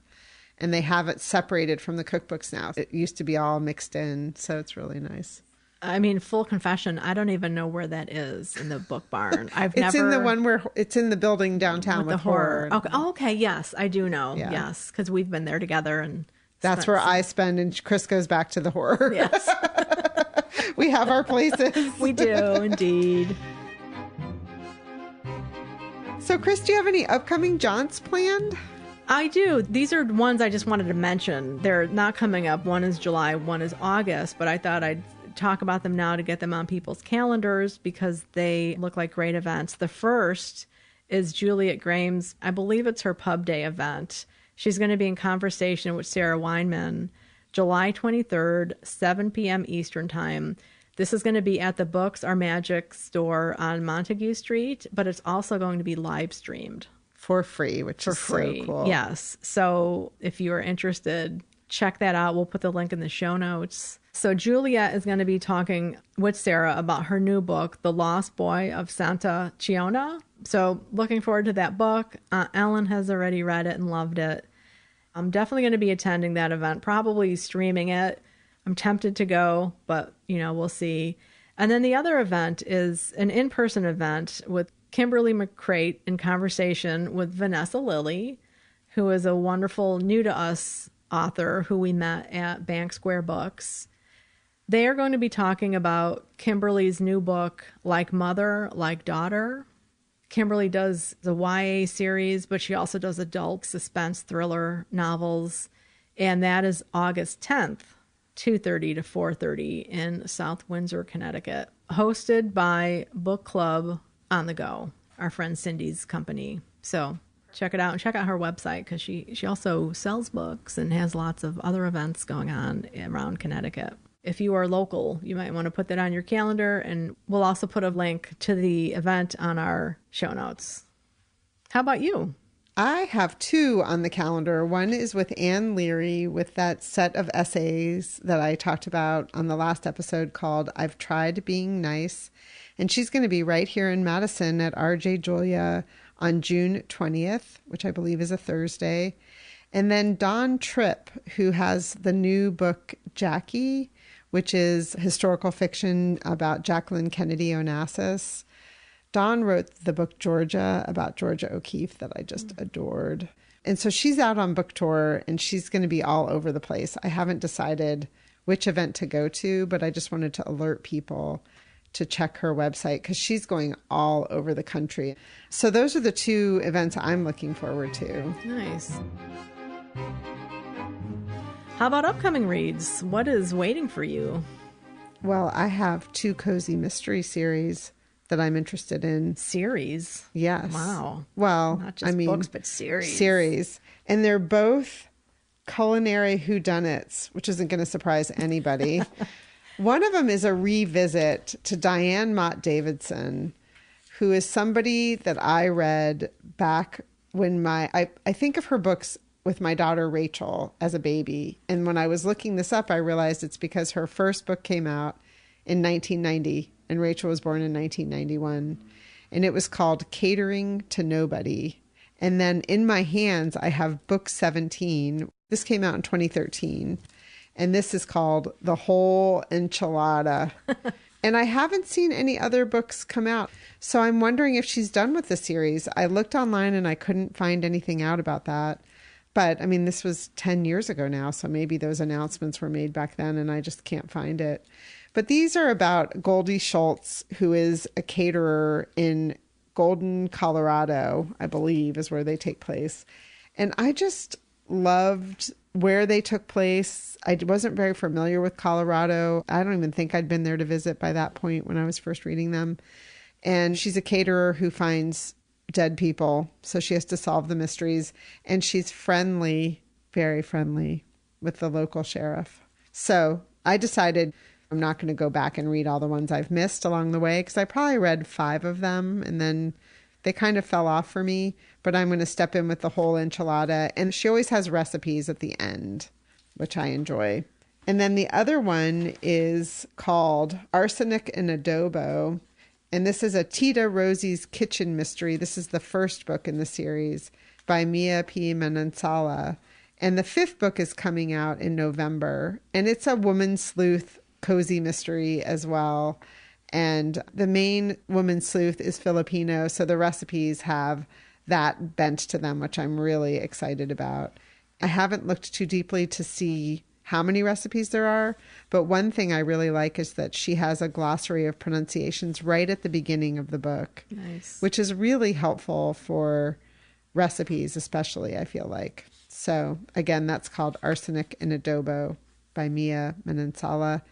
S1: and they have it separated from the cookbooks now. It used to be all mixed in, so it's really nice.
S2: I mean, full confession, I don't even know where that is in the book barn.
S1: It's in the one where it's in the building downtown with
S2: the horror. Okay. Oh, okay. Yes, I do know.
S1: Yeah.
S2: Yes, because we've been there together, and
S1: that's where I spend, and Chris goes back to the horror.
S2: Yes,
S1: we have our places.
S2: We do indeed.
S1: So, Chris, do you have any upcoming jaunts planned?
S2: I do. These are ones I just wanted to mention. They're not coming up. One is July, one is August, but I thought I'd talk about them now to get them on people's calendars because they look like great events. The first is Juliet Graham's, I believe it's her pub day event. She's going to be in conversation with Sarah Weinman, July 23rd, 7 p.m. Eastern Time. This is going to be at the Books Are Magic store on Montague Street, but it's also going to be live streamed.
S1: For free, which is so cool.
S2: Yes. So if you are interested, check that out. We'll put the link in the show notes. So Juliet is going to be talking with Sarah about her new book, The Lost Boy of Santa Ciona. So looking forward to that book. Ellen has already read it and loved it. I'm definitely going to be attending that event, probably streaming it. I'm tempted to go, but, we'll see. And then the other event is an in-person event with Kimberly McCrate in conversation with Vanessa Lilly, who is a wonderful new to us author who we met at Bank Square Books. They are going to be talking about Kimberly's new book, Like Mother, Like Daughter. Kimberly does the YA series, but she also does adult suspense thriller novels. And that is August 10th, 2:30 to 4:30 in South Windsor, Connecticut. Hosted by Book Club on the Go, our friend Cindy's company. So check it out and check out her website because she also sells books and has lots of other events going on around Connecticut. If you are local, you might want to put that on your calendar, and we'll also put a link to the event on our show notes. How about you?
S1: I have two on the calendar. One is with Anne Leary with that set of essays that I talked about on the last episode called I've Tried Being Nice. And she's going to be right here in Madison at RJ Julia on June 20th, which I believe is a Thursday. And then Dawn Tripp, who has the new book Jackie, which is historical fiction about Jacqueline Kennedy Onassis. Dawn wrote the book Georgia about Georgia O'Keeffe that I just adored. And so she's out on book tour and she's going to be all over the place. I haven't decided which event to go to, but I just wanted to alert people to check her website because she's going all over the country. So those are the two events I'm looking forward to.
S2: Nice. How about upcoming reads? What is waiting for you?
S1: Well, I have two cozy mystery series that I'm interested in.
S2: Series?
S1: Yes.
S2: Wow.
S1: Well,
S2: not just books, but series.
S1: Series. And they're both culinary whodunits, which isn't going to surprise anybody. One of them is a revisit to Diane Mott Davidson, who is somebody that I read back when I think of her books with my daughter Rachel as a baby. And when I was looking this up, I realized it's because her first book came out in 1990 and Rachel was born in 1991. And it was called Catering to Nobody. And then in my hands, I have book 17. This came out in 2013. And this is called The Whole Enchilada. And I haven't seen any other books come out. So I'm wondering if she's done with the series. I looked online and I couldn't find anything out about that. But I mean, this was 10 years ago now. So maybe those announcements were made back then and I just can't find it. But these are about Goldie Schultz, who is a caterer in Golden, Colorado, I believe is where they take place. And I just loved where they took place. I wasn't very familiar with Colorado. I don't even think I'd been there to visit by that point when I was first reading them. And she's a caterer who finds dead people. So she has to solve the mysteries. And she's friendly, very friendly with the local sheriff. So I decided I'm not going to go back and read all the ones I've missed along the way because I probably read 5 of them and then they kind of fell off for me. But I'm going to step in with The Whole Enchilada. And she always has recipes at the end, which I enjoy. And then the other one is called Arsenic and Adobo. And this is a Tita Rosie's Kitchen Mystery. This is the first book in the series by Mia P. Manansala. And the 5th book is coming out in November. And it's a woman sleuth cozy mystery as well. And the main woman sleuth is Filipino. So the recipes have that bent to them, which I'm really excited about. I haven't looked too deeply to see how many recipes there are. But one thing I really like is that she has a glossary of pronunciations right at the beginning of the book.
S2: Nice.
S1: Which is really helpful for recipes, especially, I feel like. So again, that's called Arsenic and Adobo by Mia Manansala.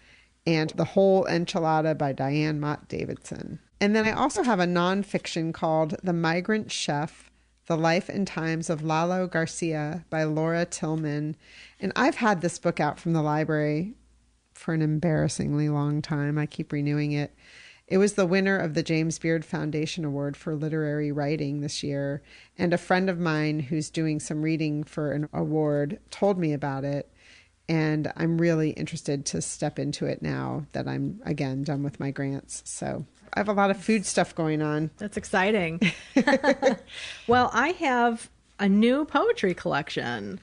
S1: And The Whole Enchilada by Diane Mott Davidson. And then I also have a nonfiction called The Migrant Chef, The Life and Times of Lalo Garcia by Laura Tillman. And I've had this book out from the library for an embarrassingly long time. I keep renewing it. It was the winner of the James Beard Foundation Award for Literary Writing this year. And a friend of mine who's doing some reading for an award told me about it. And I'm really interested to step into it now that I'm, again, done with my grants. So I have a lot of food stuff going on.
S2: That's exciting. Well, I have a new poetry collection.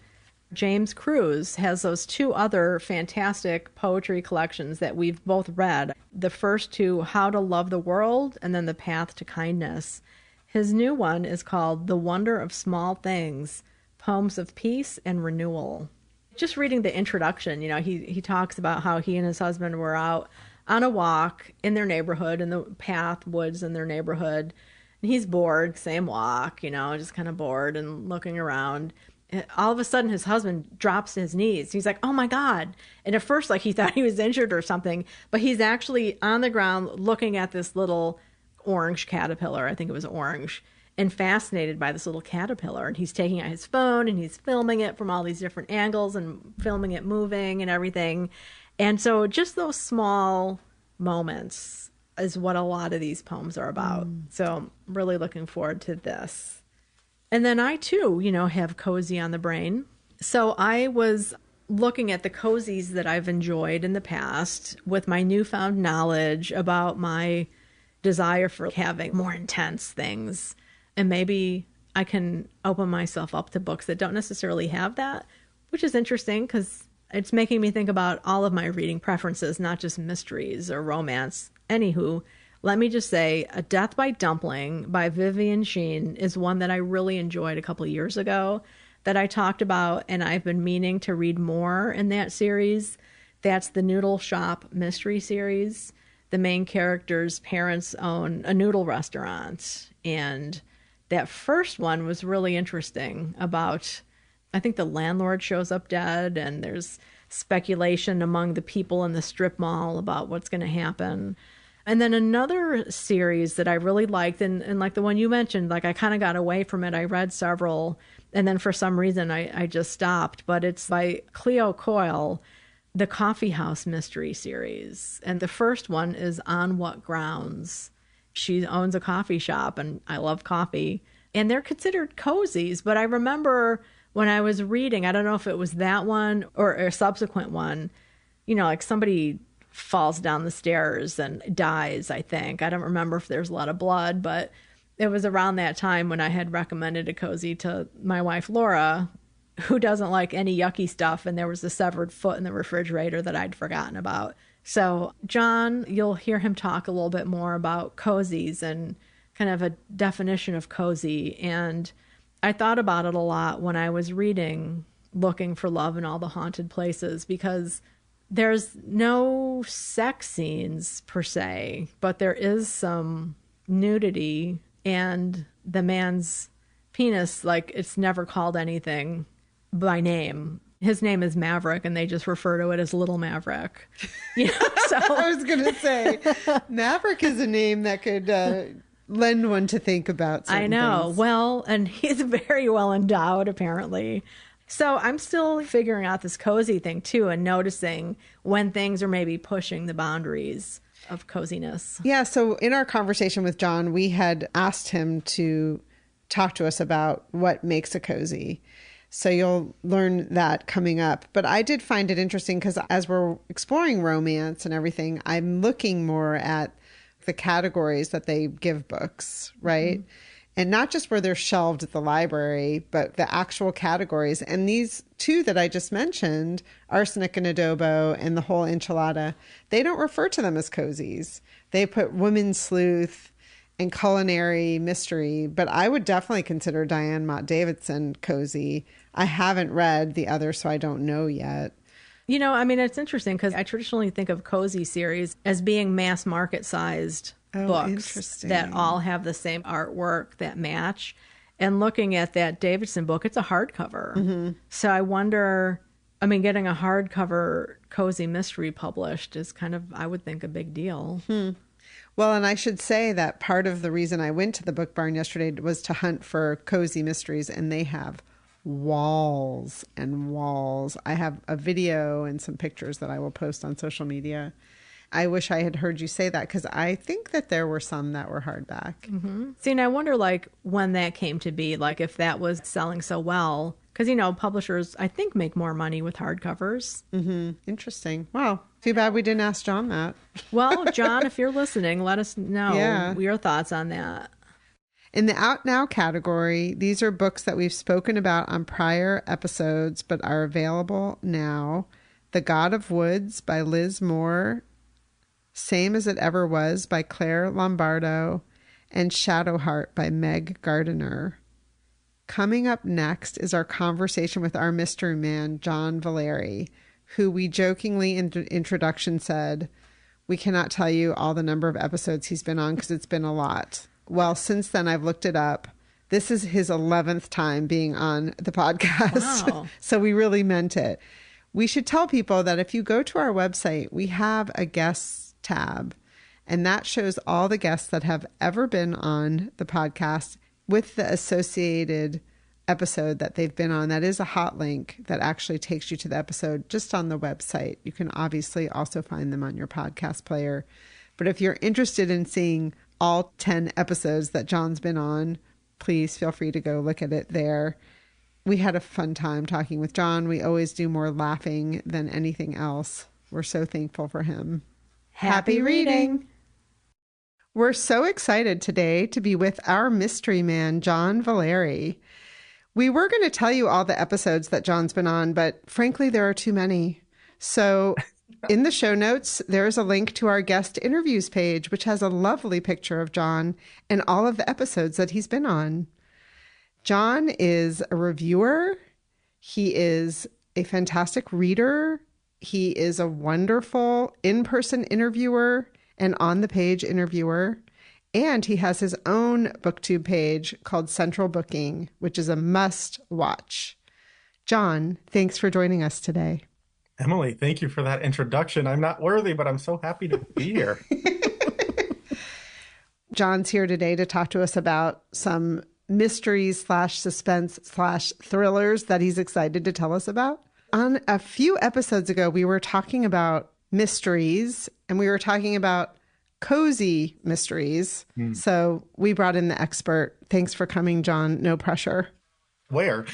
S2: James Cruz has those 2 other fantastic poetry collections that we've both read. The first 2, How to Love the World, and then The Path to Kindness. His new one is called The Wonder of Small Things, Poems of Peace and Renewal. Just reading the introduction, you know, he talks about how he and his husband were out on a walk in their neighborhood, in the woods in their neighborhood. And he's bored, same walk, you know, just kind of bored and looking around. And all of a sudden, his husband drops to his knees. He's like, oh my God. And at first, like, he thought he was injured or something, but he's actually on the ground looking at this little orange caterpillar. I think it was orange. And fascinated by this little caterpillar. And he's taking out his phone and he's filming it from all these different angles and filming it moving and everything. And so just those small moments is what a lot of these poems are about. So really looking forward to this. And then I too, you know, have cozy on the brain. So I was looking at the cozies that I've enjoyed in the past with my newfound knowledge about my desire for having more intense things. And maybe I can open myself up to books that don't necessarily have that, which is interesting because it's making me think about all of my reading preferences, not just mysteries or romance. Anywho, let me just say, A Death by Dumpling by Vivian Sheen is one that I really enjoyed a couple of years ago that I talked about, and I've been meaning to read more in that series. That's the Noodle Shop Mystery Series. The main character's parents own a noodle restaurant, and that first one was really interesting about, I think the landlord shows up dead and there's speculation among the people in the strip mall about what's going to happen. And then another series that I really liked, and like the one you mentioned, like I kind of got away from it. I read several, and then for some reason I just stopped. But it's by Cleo Coyle, the Coffee House Mystery Series. And the first one is On What Grounds. She owns a coffee shop, and I love coffee. And they're considered cozies, but I remember when I was reading, I don't know if it was that one or a subsequent one, like somebody falls down the stairs and dies, I think. I don't remember if there's a lot of blood, but it was around that time when I had recommended a cozy to my wife, Laura, who doesn't like any yucky stuff, and there was a severed foot in the refrigerator that I'd forgotten about. So John, you'll hear him talk a little bit more about cozies and kind of a definition of cozy. And I thought about it a lot when I was reading Looking for Love in All the Haunted Places, because there's no sex scenes per se, but there is some nudity, and the man's penis, like, it's never called anything by name. His name is Maverick, and they just refer to it as Little Maverick. So
S1: I was going to say, Maverick is a name that could lend one to think about certain
S2: I know.
S1: things.
S2: Well, and he's very well endowed, apparently. So I'm still figuring out this cozy thing, too, and noticing when things are maybe pushing the boundaries of coziness.
S1: Yeah, so in our conversation with John, we had asked him to talk to us about what makes a cozy. So you'll learn that coming up. But I did find it interesting because as we're exploring romance and everything, I'm looking more at the categories that they give books, right? Mm-hmm. And not just where they're shelved at the library, but the actual categories. And these two that I just mentioned, arsenic and adobo and the whole enchilada, they don't refer to them as cozies. They put women's sleuth and culinary mystery, but I would definitely consider Diane Mott Davidson cozy. I haven't read the other, so I don't know yet.
S2: It's interesting because I traditionally think of cozy series as being mass market sized books that all have the same artwork that match. And looking at that Davidson book, it's a hardcover. Mm-hmm. So I wonder, getting a hardcover cozy mystery published is kind of, I would think, a big deal.
S1: Well, and I should say that part of the reason I went to the book barn yesterday was to hunt for cozy mysteries, and they have walls and walls. I have a video and some pictures that I will post on social media. I wish I had heard you say that because I think that there were some that were hardback.
S2: Mm-hmm. See, and I wonder when that came to be, if that was selling so well, because, publishers, I think, make more money with hardcovers.
S1: Mm-hmm. Interesting. Wow. Too bad we didn't ask John that.
S2: Well, John, if you're listening, let us know your thoughts on that.
S1: In the Out Now category, these are books that we've spoken about on prior episodes, but are available now. The God of Woods by Liz Moore, Same as It Ever Was by Claire Lombardo, and Shadowheart by Meg Gardiner. Coming up next is our conversation with our mystery man, John Valeri, who we jokingly in the introduction said, we cannot tell you all the number of episodes he's been on because it's been a lot. Well, since then, I've looked it up. This is his 11th time being on the podcast.
S2: Wow.
S1: So we really meant it. We should tell people that if you go to our website, we have a guests tab, and that shows all the guests that have ever been on the podcast with the associated episode that they've been on. That is a hot link that actually takes you to the episode just on the website. You can obviously also find them on your podcast player. But if you're interested in seeing all 10 episodes that John's been on, please feel free to go look at it there. We had a fun time talking with John. We always do more laughing than anything else. We're so thankful for him. Happy reading. We're so excited today to be with our mystery man, John Valeri. We were going to tell you all the episodes that John's been on, but frankly, there are too many. So in the show notes, there's a link to our guest interviews page, which has a lovely picture of John and all of the episodes that he's been on. John is a reviewer. He is a fantastic reader. He is a wonderful in-person interviewer and on-the-page interviewer. And he has his own BookTube page called Central Booking, which is a must-watch. John, thanks for joining us today.
S3: Emily, thank you for that introduction. I'm not worthy, but I'm so happy to be here.
S1: John's here today to talk to us about some mysteries / suspense / thrillers that he's excited to tell us about. On a few episodes ago, we were talking about mysteries, and we were talking about cozy mysteries. So we brought in the expert. Thanks for coming, John. No pressure.
S3: Where?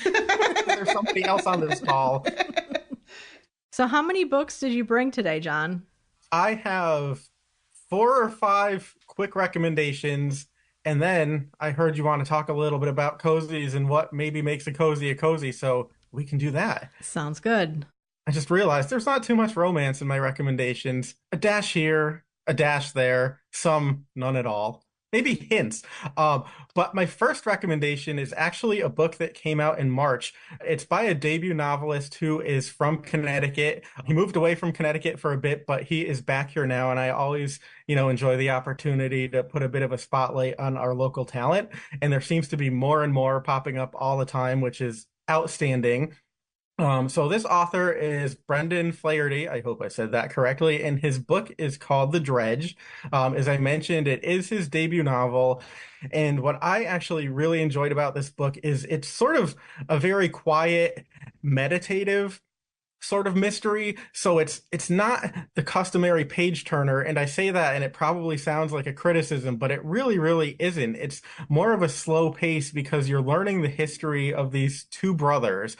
S3: there's somebody else on this call.
S2: So how many books did you bring today, John?
S3: I have 4 or 5 quick recommendations, and then I heard you want to talk a little bit about cozies and what maybe makes a cozy, so we can do that.
S2: Sounds good.
S3: I just realized there's not too much romance in my recommendations. A dash here, a dash there, some none at all. Maybe hints. But my first recommendation is actually a book that came out in March. It's by a debut novelist who is from Connecticut. He moved away from Connecticut for a bit, but he is back here now. And I always, enjoy the opportunity to put a bit of a spotlight on our local talent. And there seems to be more and more popping up all the time, which is outstanding. So this author is Brendan Flaherty. I hope I said that correctly. And his book is called The Dredge. As I mentioned, it is his debut novel. And what I actually really enjoyed about this book is it's sort of a very quiet, meditative sort of mystery. So it's not the customary page turner. And I say that, and it probably sounds like a criticism, but it really, really isn't. It's more of a slow pace because you're learning the history of these two brothers.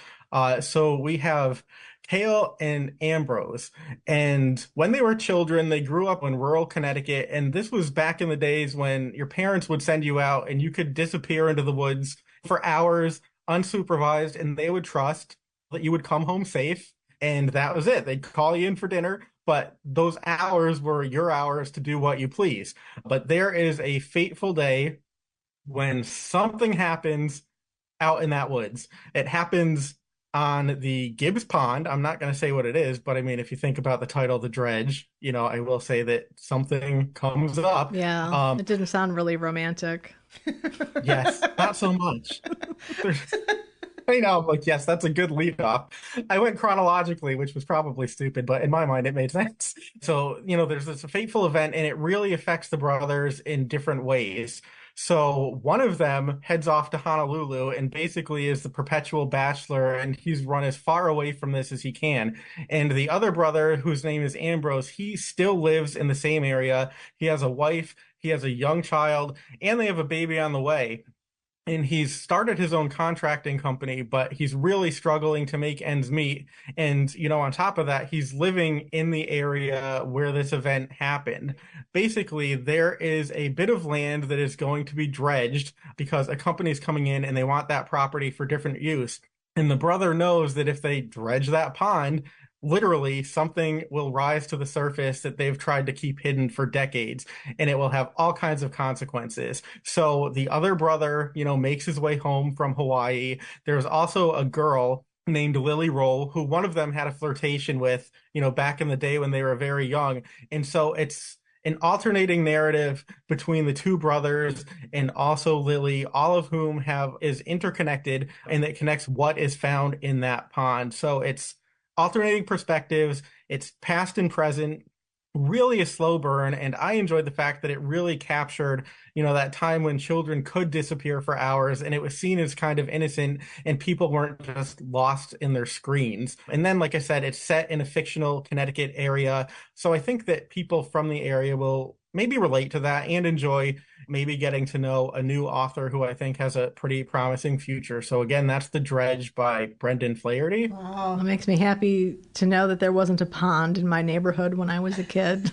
S3: So we have Cale and Ambrose. And when they were children, they grew up in rural Connecticut. And this was back in the days when your parents would send you out and you could disappear into the woods for hours unsupervised, and they would trust that you would come home safe. And that was it. They'd call you in for dinner, but those hours were your hours to do what you please. But there is a fateful day when something happens out in that woods. It happens on the Gibbs Pond. I'm not going to say what it is, but I mean, if you think about the title, The Dredge, I will say that something comes up.
S2: Yeah, it didn't sound really romantic.
S3: Yes, not so much. I know, I'm like, yes, that's a good lead off. I went chronologically, which was probably stupid, but in my mind, it made sense. So, there's this fateful event, and it really affects the brothers in different ways. So one of them heads off to Honolulu and basically is the perpetual bachelor, and he's run as far away from this as he can. And the other brother, whose name is Ambrose, he still lives in the same area. He has a wife, he has a young child, and they have a baby on the way. And he's started his own contracting company, but he's really struggling to make ends meet. And, on top of that, he's living in the area where this event happened. Basically, there is a bit of land that is going to be dredged because a company is coming in and they want that property for different use. And the brother knows that if they dredge that pond, literally something will rise to the surface that they've tried to keep hidden for decades, and it will have all kinds of consequences. So the other brother, makes his way home from Hawaii. There's also a girl named Lily Roll, who one of them had a flirtation with, back in the day when they were very young. And so it's an alternating narrative between the two brothers and also Lily, all of whom is interconnected, and that connects what is found in that pond. So it's alternating perspectives, it's past and present, really a slow burn. And I enjoyed the fact that it really captured, that time when children could disappear for hours and it was seen as kind of innocent and people weren't just lost in their screens. And then, like I said, it's set in a fictional Connecticut area. So I think that people from the area will maybe relate to that and enjoy maybe getting to know a new author who I think has a pretty promising future. So again, that's The Dredge by Brendan Flaherty.
S2: Oh, it makes me happy to know that there wasn't a pond in my neighborhood when I was a kid.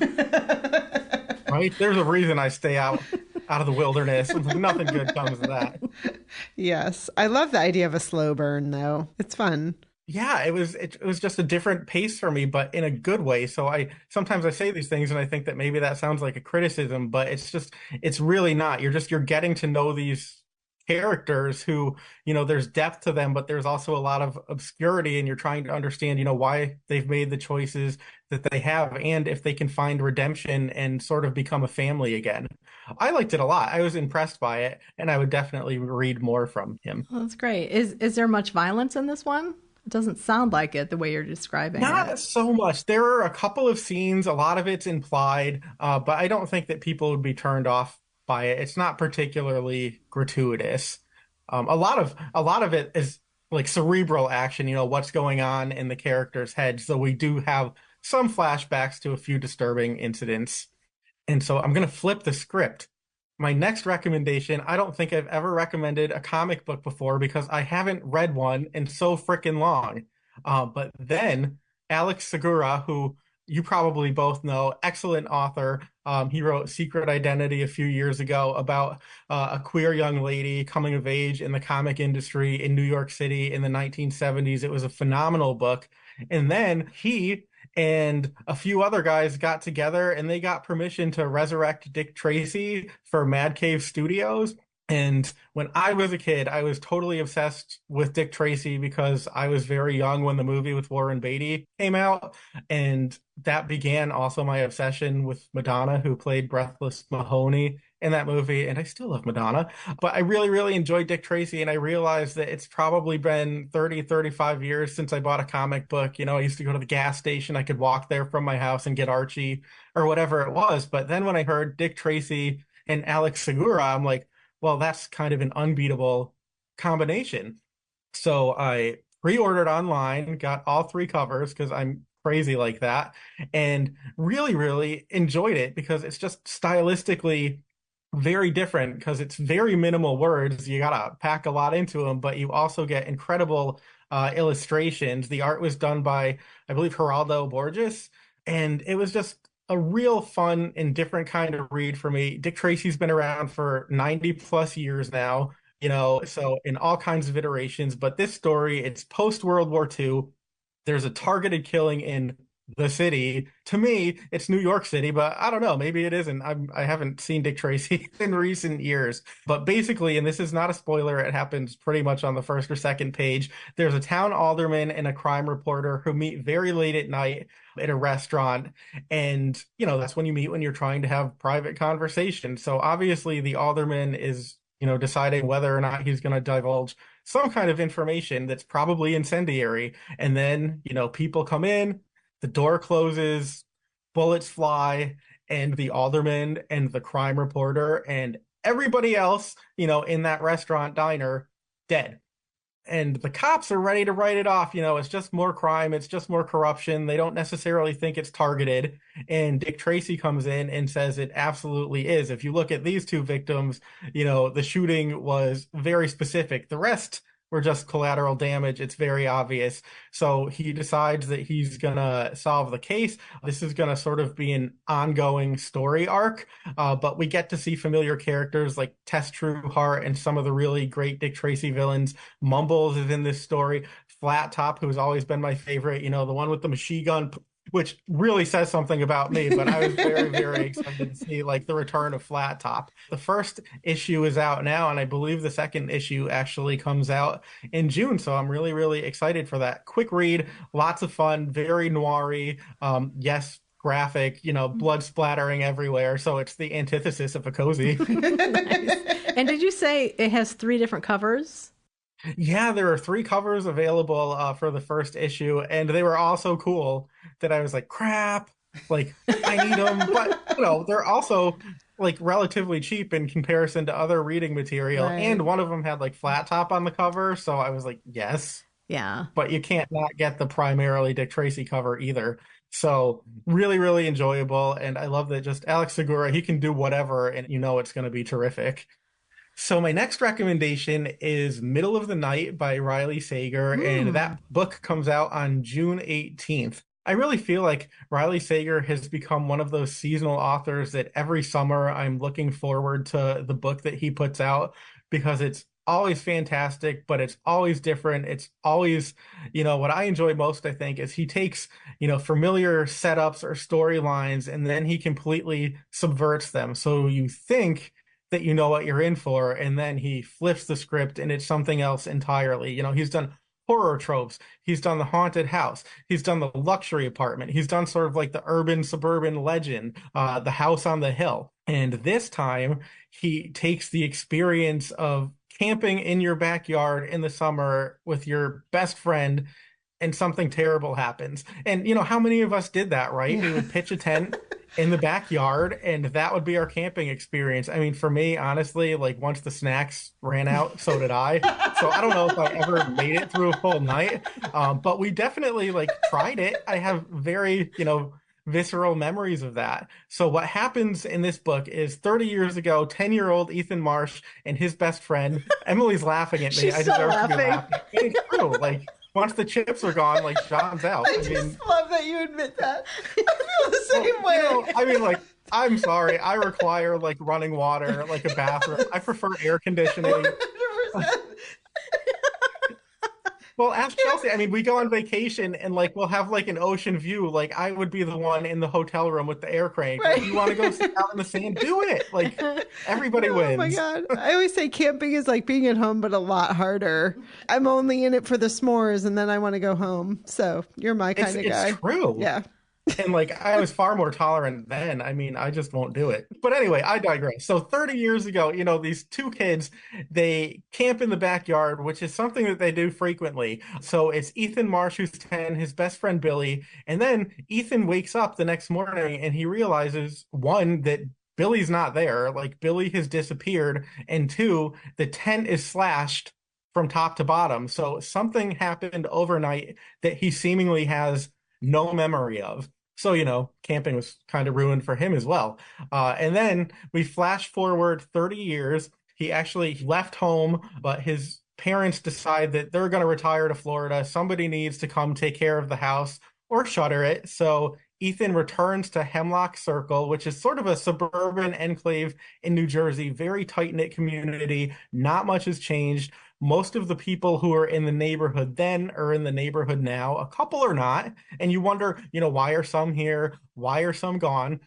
S3: Right? There's a reason I stay out of the wilderness. Nothing good comes of that.
S1: Yes. I love the idea of a slow burn, though. It's fun.
S3: Yeah, it was just a different pace for me, but in a good way. So I sometimes I say these things and I think that maybe that sounds like a criticism, but it's really not. You're getting to know these characters who, there's depth to them, but there's also a lot of obscurity, and you're trying to understand, why they've made the choices that they have and if they can find redemption and sort of become a family again. I liked it a lot. I was impressed by it, and I would definitely read more from him.
S2: Well, that's great. Is there much violence in this one? It doesn't sound like it the way you're describing it.
S3: Not so much. There are a couple of scenes. A lot of it's implied, but I don't think that people would be turned off by it. It's not particularly gratuitous. A lot of it is like cerebral action. What's going on in the characters' heads. So we do have some flashbacks to a few disturbing incidents. And so I'm going to flip the script my next recommendation, I don't think I've ever recommended a comic book before because I haven't read one in so freaking long. But then Alex Segura, who you probably both know, excellent author. He wrote Secret Identity a few years ago about a queer young lady coming of age in the comic industry in New York City in the 1970s. It was a phenomenal book. And then he and a few other guys got together and they got permission to resurrect Dick Tracy for Mad Cave Studios. And when I was a kid, I was totally obsessed with Dick Tracy because I was very young when the movie with Warren Beatty came out. And that began also my obsession with Madonna, who played Breathless Mahoney in that movie. And I still love Madonna. But I really, really enjoyed Dick Tracy. And I realized that it's probably been 30, 35 years since I bought a comic book. You know, I used to go to the gas station. I could walk there from my house and get Archie or whatever it was. But then when I heard Dick Tracy and Alex Segura, I'm like, well, that's kind of an unbeatable combination. So I pre-ordered online, got all three covers because I'm crazy like that, and really, really enjoyed it because it's just stylistically very different because it's very minimal words. You gotta pack a lot into them, but you also get incredible illustrations. The art was done by, I believe, Geraldo Borges, and it was just a real fun and different kind of read for me. Dick Tracy's been around for 90 plus years now, you know, so in all kinds of iterations. But this story, it's post World War II. There's a targeted killing in the city. To me, it's New York City, but I don't know. Maybe it isn't. I haven't seen Dick Tracy in recent years. But basically, and this is not a spoiler, it happens pretty much on the first or second page. There's a town alderman and a crime reporter who meet very late at night at a restaurant. And, you know, that's when you meet when you're trying to have private conversation. So obviously, the alderman is, you know, deciding whether or not he's going to divulge some kind of information that's probably incendiary. And then, you know, people come in, the door closes, bullets fly, and the alderman and the crime reporter and everybody else, you know, in that restaurant diner, dead. And the cops are ready to write it off. You know, it's just more crime. It's just more corruption. They don't necessarily think it's targeted. And Dick Tracy comes in and says it absolutely is. If you look at these two victims, you know, the shooting was very specific. The rest were just collateral damage. It's very obvious. So he decides that he's going to solve the case. This is going to sort of be an ongoing story arc, but we get to see familiar characters like Tess Trueheart and some of the really great Dick Tracy villains. Mumbles is in this story. Flat Top, who has always been my favorite, you know, the one with the machine gun, which really says something about me, but I was very, very excited to see like the return of Flat Top. The first issue is out now, and I believe the second issue actually comes out in June. So I'm really, really excited for that. Quick read, lots of fun, very noir-y. Yes, graphic, you know, blood splattering everywhere. So it's the antithesis of a cozy.
S2: Nice. And did you say it has 3 different covers?
S3: Yeah, there are 3 covers available for the first issue, and they were all so cool that I was like, crap, like, I need them. But, you know, they're also, like, relatively cheap in comparison to other reading material,
S1: Right.
S3: and one of them had, like, Flat Top on the cover, so I was like, yes.
S2: Yeah.
S3: But you can't not get the primarily Dick Tracy cover either. So really, really enjoyable, and I love that just Alex Segura, he can do whatever, and you know it's going to be terrific. So my next recommendation is Middle of the Night by Riley Sager, and that book comes out on June 18th. I really feel like Riley Sager has become one of those seasonal authors that every summer I'm looking forward to the book that he puts out because it's always fantastic, but it's always different. It's always, you know, what I enjoy most, I think, is he takes, you know, familiar setups or storylines and then he completely subverts them. So you think that you know what you're in for, and then he flips the script and it's something else entirely. You know, he's done horror tropes, he's done the haunted house, he's done the luxury apartment, he's done sort of like the urban suburban legend, the house on the hill. And this time he takes the experience of camping in your backyard in the summer with your best friend and something terrible happens. And you know, how many of us did that, right? We would pitch a tent in the backyard and that would be our camping experience. I mean, for me, honestly, like once the snacks ran out, so did I. So I don't know if I ever made it through a full night, but we definitely like tried it. I have very, you know, visceral memories of that. So what happens in this book is 30 years ago, 10-year-old Ethan Marsh and his best friend, Emily's laughing at me.
S2: She's
S3: I
S2: so
S3: deserve to be
S2: laughing.
S3: laughing. It's true. Like, once the chips are gone, like, John's out.
S1: I just love that you admit that. I feel the same way.
S3: You know, I mean, like, I'm sorry. I require, like, running water, like a bathroom. I prefer air conditioning.
S1: 100%.
S3: Well, ask Chelsea. I mean, we go on vacation and like we'll have like an ocean view. Like I would be the one in the hotel room with the air crank.
S1: Right.
S3: If you want to go sit out in the sand, do it. Like everybody wins.
S1: Oh my God. I always say camping is like being at home, but a lot harder. I'm only in it for the s'mores and then I want to go home. So you're my kind of guy.
S3: It's true.
S1: Yeah.
S3: And like I was far more tolerant then. I mean, I just won't do it. But anyway, I digress. So 30 years ago, you know, these two kids, they camp in the backyard, which is something that they do frequently. So it's Ethan Marsh, who's 10, his best friend Billy. And then Ethan wakes up the next morning and he realizes, one, that Billy's not there. Like Billy has disappeared. And two, the tent is slashed from top to bottom. So something happened overnight that he seemingly has no memory of. So, you know, camping was kind of ruined for him as well. And then we flash forward 30 years. He actually left home, but his parents decide that they're going to retire to Florida. Somebody needs to come take care of the house or shutter it. So Ethan returns to Hemlock Circle, which is sort of a suburban enclave in New Jersey, very tight-knit community. Not much has changed. Most of the people who are in the neighborhood then are in the neighborhood now. A couple are not. And you wonder, you know, why are some here? Why are some gone?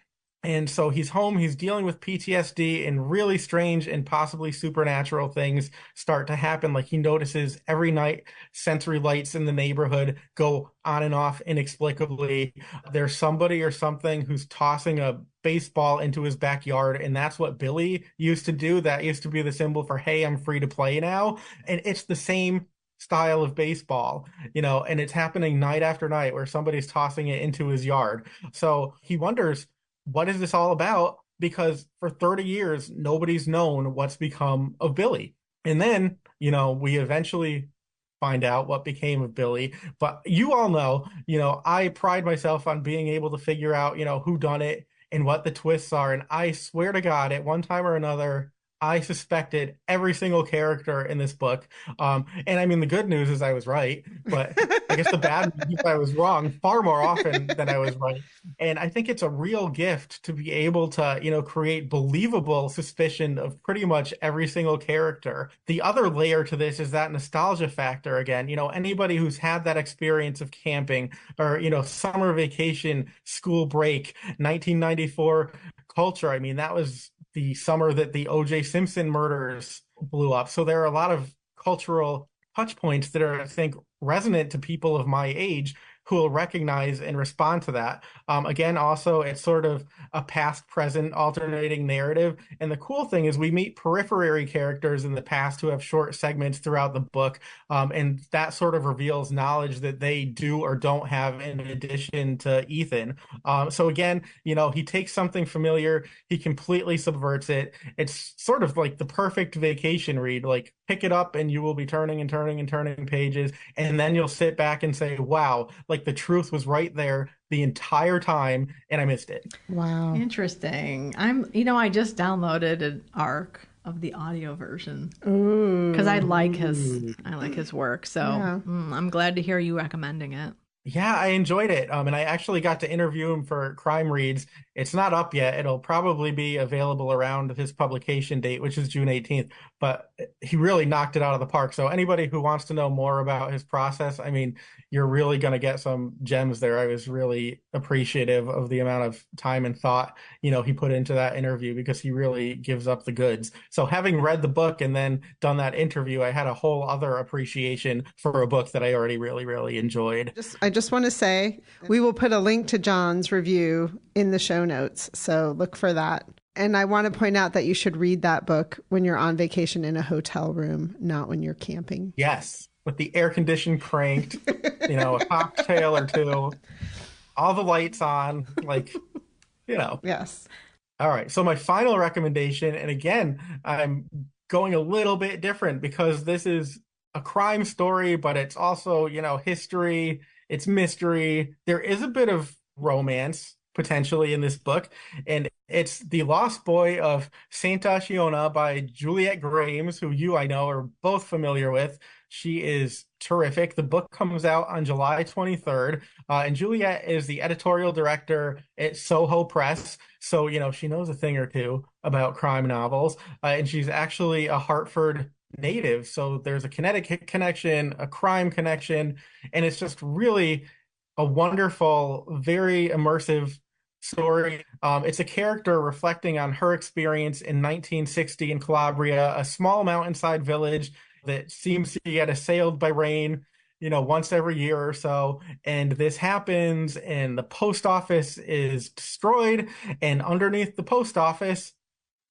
S3: And so he's home, he's dealing with PTSD, and really strange and possibly supernatural things start to happen. Like he notices every night sensory lights in the neighborhood go on and off inexplicably. There's somebody or something who's tossing a baseball into his backyard, and that's what Billy used to do. That used to be the symbol for, hey, I'm free to play now. And it's the same style of baseball, you know, and it's happening night after night where somebody's tossing it into his yard. So he wonders, what is this all about? Because for 30 years, nobody's known what's become of Billy. And then, you know, we eventually find out what became of Billy. But you all know, you know, I pride myself on being able to figure out, you know, who done it and what the twists are. And I swear to God, at one time or another, I suspected every single character in this book. And I mean, the good news is I was right, but I guess the bad news is I was wrong far more often than I was right. And I think it's a real gift to be able to, you know, create believable suspicion of pretty much every single character. The other layer to this is that nostalgia factor again. You know, anybody who's had that experience of camping or, you know, summer vacation, school break, 1994 culture. I mean, that was the summer that the O.J. Simpson murders blew up. So there are a lot of cultural touch points that are, I think, resonant to people of my age who will recognize and respond to that. Again, also, it's sort of a past-present alternating narrative. And the cool thing is we meet periphery characters in the past who have short segments throughout the book. And that sort of reveals knowledge that they do or don't have in addition to Ethan. So again, you know, he takes something familiar, he completely subverts it. It's sort of like the perfect vacation read. Like, pick it up and you will be turning and turning and turning pages. And then you'll sit back and say, wow, like the truth was right there the entire time and I missed it.
S1: Wow.
S2: Interesting. I just downloaded an ARC of the audio version
S1: Ooh.
S2: because I like his work. So
S1: Yeah.
S2: I'm glad to hear you recommending it.
S3: Yeah, I enjoyed it. And I actually got to interview him for Crime Reads. It's not up yet. It'll probably be available around his publication date, which is June 18th. But he really knocked it out of the park. So anybody who wants to know more about his process, I mean, you're really going to get some gems there. I was really appreciative of the amount of time and thought, you know, he put into that interview because he really gives up the goods. So having read the book and then done that interview, I had a whole other appreciation for a book that I already really, really enjoyed.
S1: I just want to say we will put a link to John's review in the show notes. So look for that. And I want to point out that you should read that book when you're on vacation in a hotel room, not when you're camping.
S3: Yes, with the air condition cranked, you know, a cocktail or two, all the lights on, like, you know.
S1: Yes.
S3: All right. So my final recommendation, and again, I'm going a little bit different because this is a crime story, but it's also, you know, history, it's mystery. There is a bit of romance potentially in this book. And it's The Lost Boy of Santa Shiona by Juliet Grames, who you, I know, are both familiar with. She is terrific. The book comes out on July 23rd, and Juliet is the editorial director at Soho Press. So, she knows a thing or two about crime novels, and she's actually a Hartford native. So there's a Connecticut connection, a crime connection, and it's just really a wonderful, very immersive story. It's a character reflecting on her experience in 1960 in Calabria, a small mountainside village that seems to get assailed by rain, once every year or so. And this happens, and the post office is destroyed. And underneath the post office,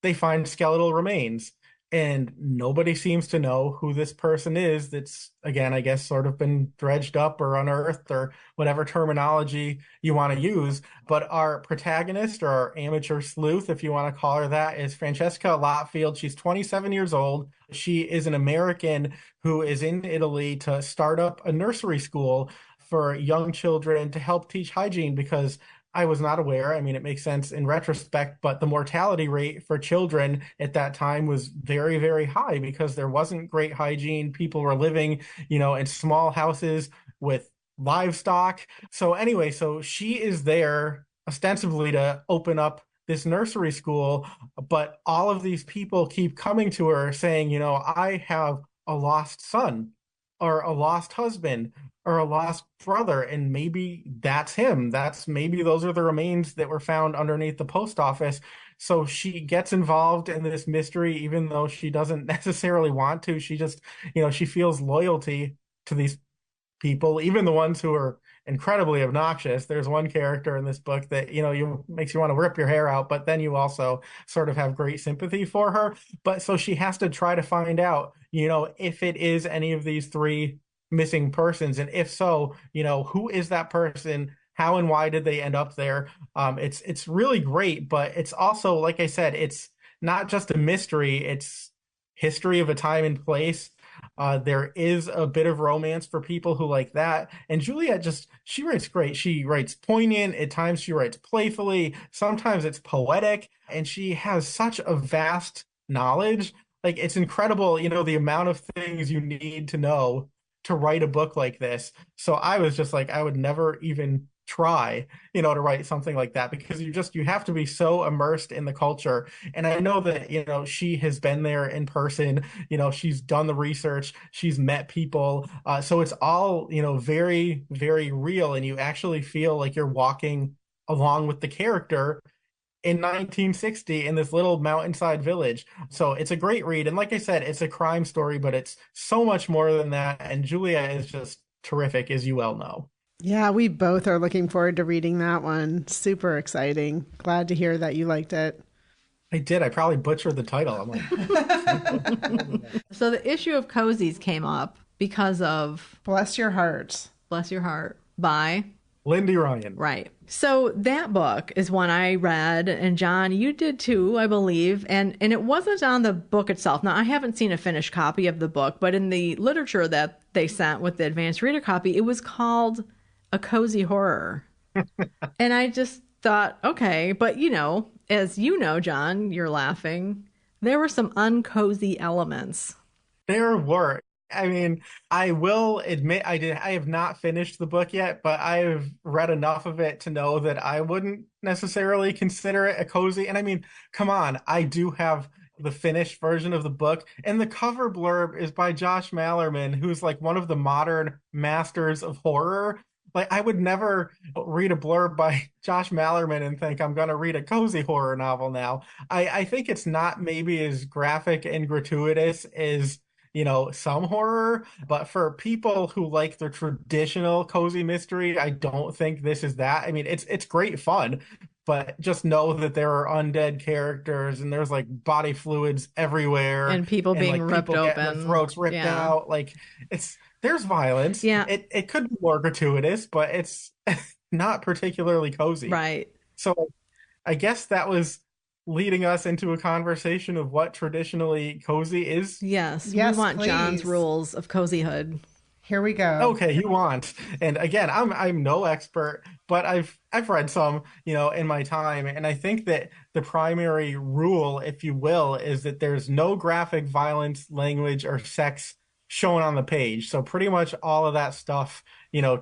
S3: they find skeletal remains. And nobody seems to know who this person is that's, again, I guess, sort of been dredged up or unearthed or whatever terminology you want to use. But our protagonist, or our amateur sleuth, if you want to call her that, is Francesca Lotfield. She's 27 years old. She is an American who is in Italy to start up a nursery school for young children to help teach hygiene, because I was not aware. I mean, it makes sense in retrospect, but the mortality rate for children at that time was very, very high because there wasn't great hygiene. People were living, in small houses with livestock. So anyway, so she is there ostensibly to open up this nursery school, but all of these people keep coming to her saying, I have a lost son or a lost husband or a lost brother, and maybe that's him. Maybe those are the remains that were found underneath the post office. So she gets involved in this mystery, even though she doesn't necessarily want to. She just, she feels loyalty to these people, even the ones who are incredibly obnoxious. There's one character in this book that, makes you want to rip your hair out, but then you also sort of have great sympathy for her. But so she has to try to find out, if it is any of these three missing persons, and if so, who is that person? How and why did they end up there? It's really great, but it's also, like I said, it's not just a mystery, it's history of a time and place. There is a bit of romance for people who like that. And Juliet she writes great. She writes poignant. At times she writes playfully. Sometimes it's poetic. And she has such a vast knowledge. Like, it's incredible, the amount of things you need to know to write a book like this. So I was just like, I would never even try, to write something like that, because you have to be so immersed in the culture. And I know that, she has been there in person, she's done the research, she's met people. So it's all, very, very real. And you actually feel like you're walking along with the character in 1960 in this little mountainside village. So it's a great read. And like I said, it's a crime story, but it's so much more than that. And Julia is just terrific, as you well know.
S1: Yeah, we both are looking forward to reading that one. Super exciting. Glad to hear that you liked it.
S3: I did. I probably butchered the title. I'm like,
S2: So the issue of Cozies came up because of
S1: Bless Your Heart.
S2: Bless Your Heart by
S3: Lindy Ryan.
S2: Right. So that book is one I read, and John, you did too, I believe. And it wasn't on the book itself. Now, I haven't seen a finished copy of the book, but in the literature that they sent with the advanced reader copy, it was called A Cozy Horror. And I just thought, okay, but as you know, John, you're laughing, there were some uncozy elements.
S3: There were. I mean, I will admit I have not finished the book yet, but I've read enough of it to know that I wouldn't necessarily consider it a cozy. And I mean, come on, I do have the finished version of the book, and the cover blurb is by Josh Malerman, who's like one of the modern masters of horror. Like, I would never read a blurb by Josh Malerman and think I'm going to read a cozy horror novel now. I think it's not maybe as graphic and gratuitous as some horror, but for people who like the traditional cozy mystery, I don't think this is that. I mean, it's great fun, but just know that there are undead characters and there's like body fluids everywhere
S2: and people being
S3: like,
S2: ripped
S3: people
S2: open,
S3: their throats ripped out. Like, there's violence.
S2: Yeah,
S3: it could be more gratuitous, but it's not particularly cozy.
S2: Right.
S3: So I guess that was leading us into a conversation of what traditionally cozy is.
S2: Yes,
S1: we
S2: want
S1: please.
S2: John's rules of cozyhood.
S1: Here we go.
S3: Okay, you want. And again, I'm no expert, but I've read some, in my time, and I think that the primary rule, if you will, is that there's no graphic violence, language, or sex shown on the page. So pretty much all of that stuff,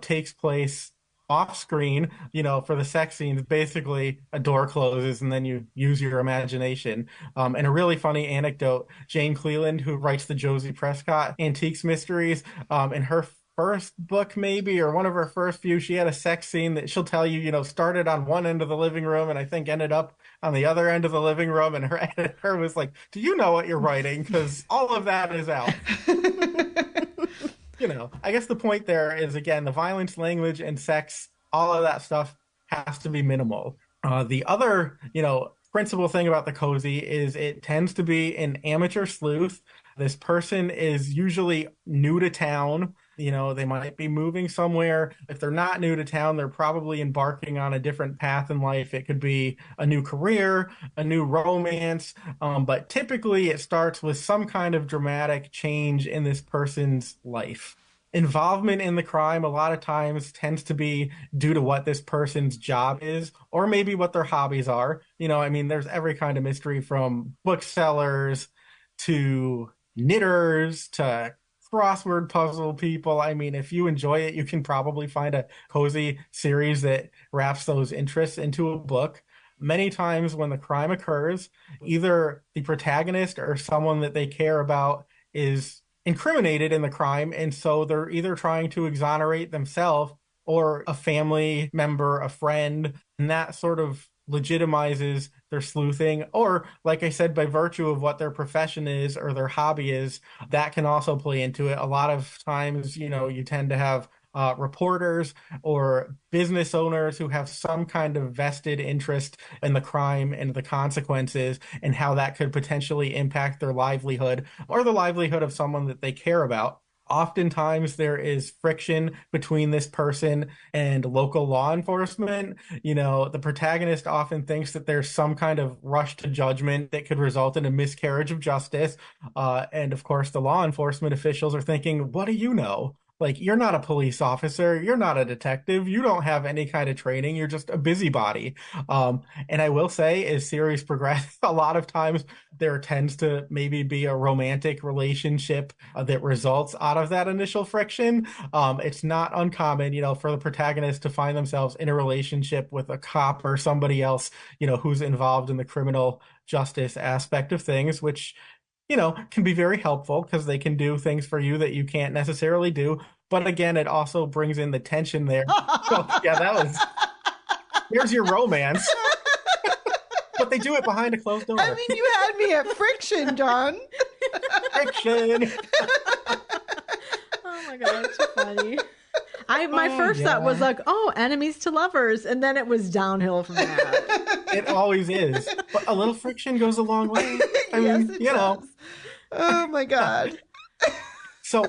S3: takes place off screen. For the sex scenes, basically a door closes and then you use your imagination. And a really funny anecdote, Jane Cleland, who writes the Josie Prescott Antiques Mysteries, in her first book, maybe, or one of her first few, she had a sex scene that she'll tell you, started on one end of the living room and I think ended up on the other end of the living room. And her editor was like, do you know what you're writing? Because all of that is out. I guess the point there is, again, the violence, language, and sex, all of that stuff has to be minimal. The other, principal thing about the cozy is it tends to be an amateur sleuth. This person is usually new to town. They might be moving somewhere. If they're not new to town, they're probably embarking on a different path in life. It could be a new career, a new romance, but typically it starts with some kind of dramatic change in this person's life. Involvement in the crime a lot of times tends to be due to what this person's job is, or maybe what their hobbies are. There's every kind of mystery, from booksellers to knitters to crossword puzzle people. If you enjoy it, you can probably find a cozy series that wraps those interests into a book. Many times when the crime occurs, either the protagonist or someone that they care about is incriminated in the crime, and so they're either trying to exonerate themselves or a family member, a friend, and that sort of legitimizes their sleuthing. Or, like I said, by virtue of what their profession is or their hobby is, that can also play into it. A lot of times, you tend to have reporters or business owners who have some kind of vested interest in the crime and the consequences and how that could potentially impact their livelihood or the livelihood of someone that they care about. Oftentimes there is friction between this person and local law enforcement. The protagonist often thinks that there's some kind of rush to judgment that could result in a miscarriage of justice. And of course, the law enforcement officials are thinking, what do you know? Like, you're not a police officer. You're not a detective. You don't have any kind of training. You're just a busybody. And I will say, as series progress, a lot of times there tends to maybe be a romantic relationship that results out of that initial friction. It's not uncommon, for the protagonist to find themselves in a relationship with a cop or somebody else, who's involved in the criminal justice aspect of things, which can be very helpful because they can do things for you that you can't necessarily do. But again, it also brings in the tension there. So, yeah, here's your romance. But they do it behind a closed door.
S1: You had me at friction, Dawn.
S3: Friction.
S2: Oh my God, it's so funny. My first thought was like, oh, enemies to lovers. And then it was downhill from that.
S3: It always is. But a little friction goes a long way.
S1: Yes, it does. Oh my God.
S3: So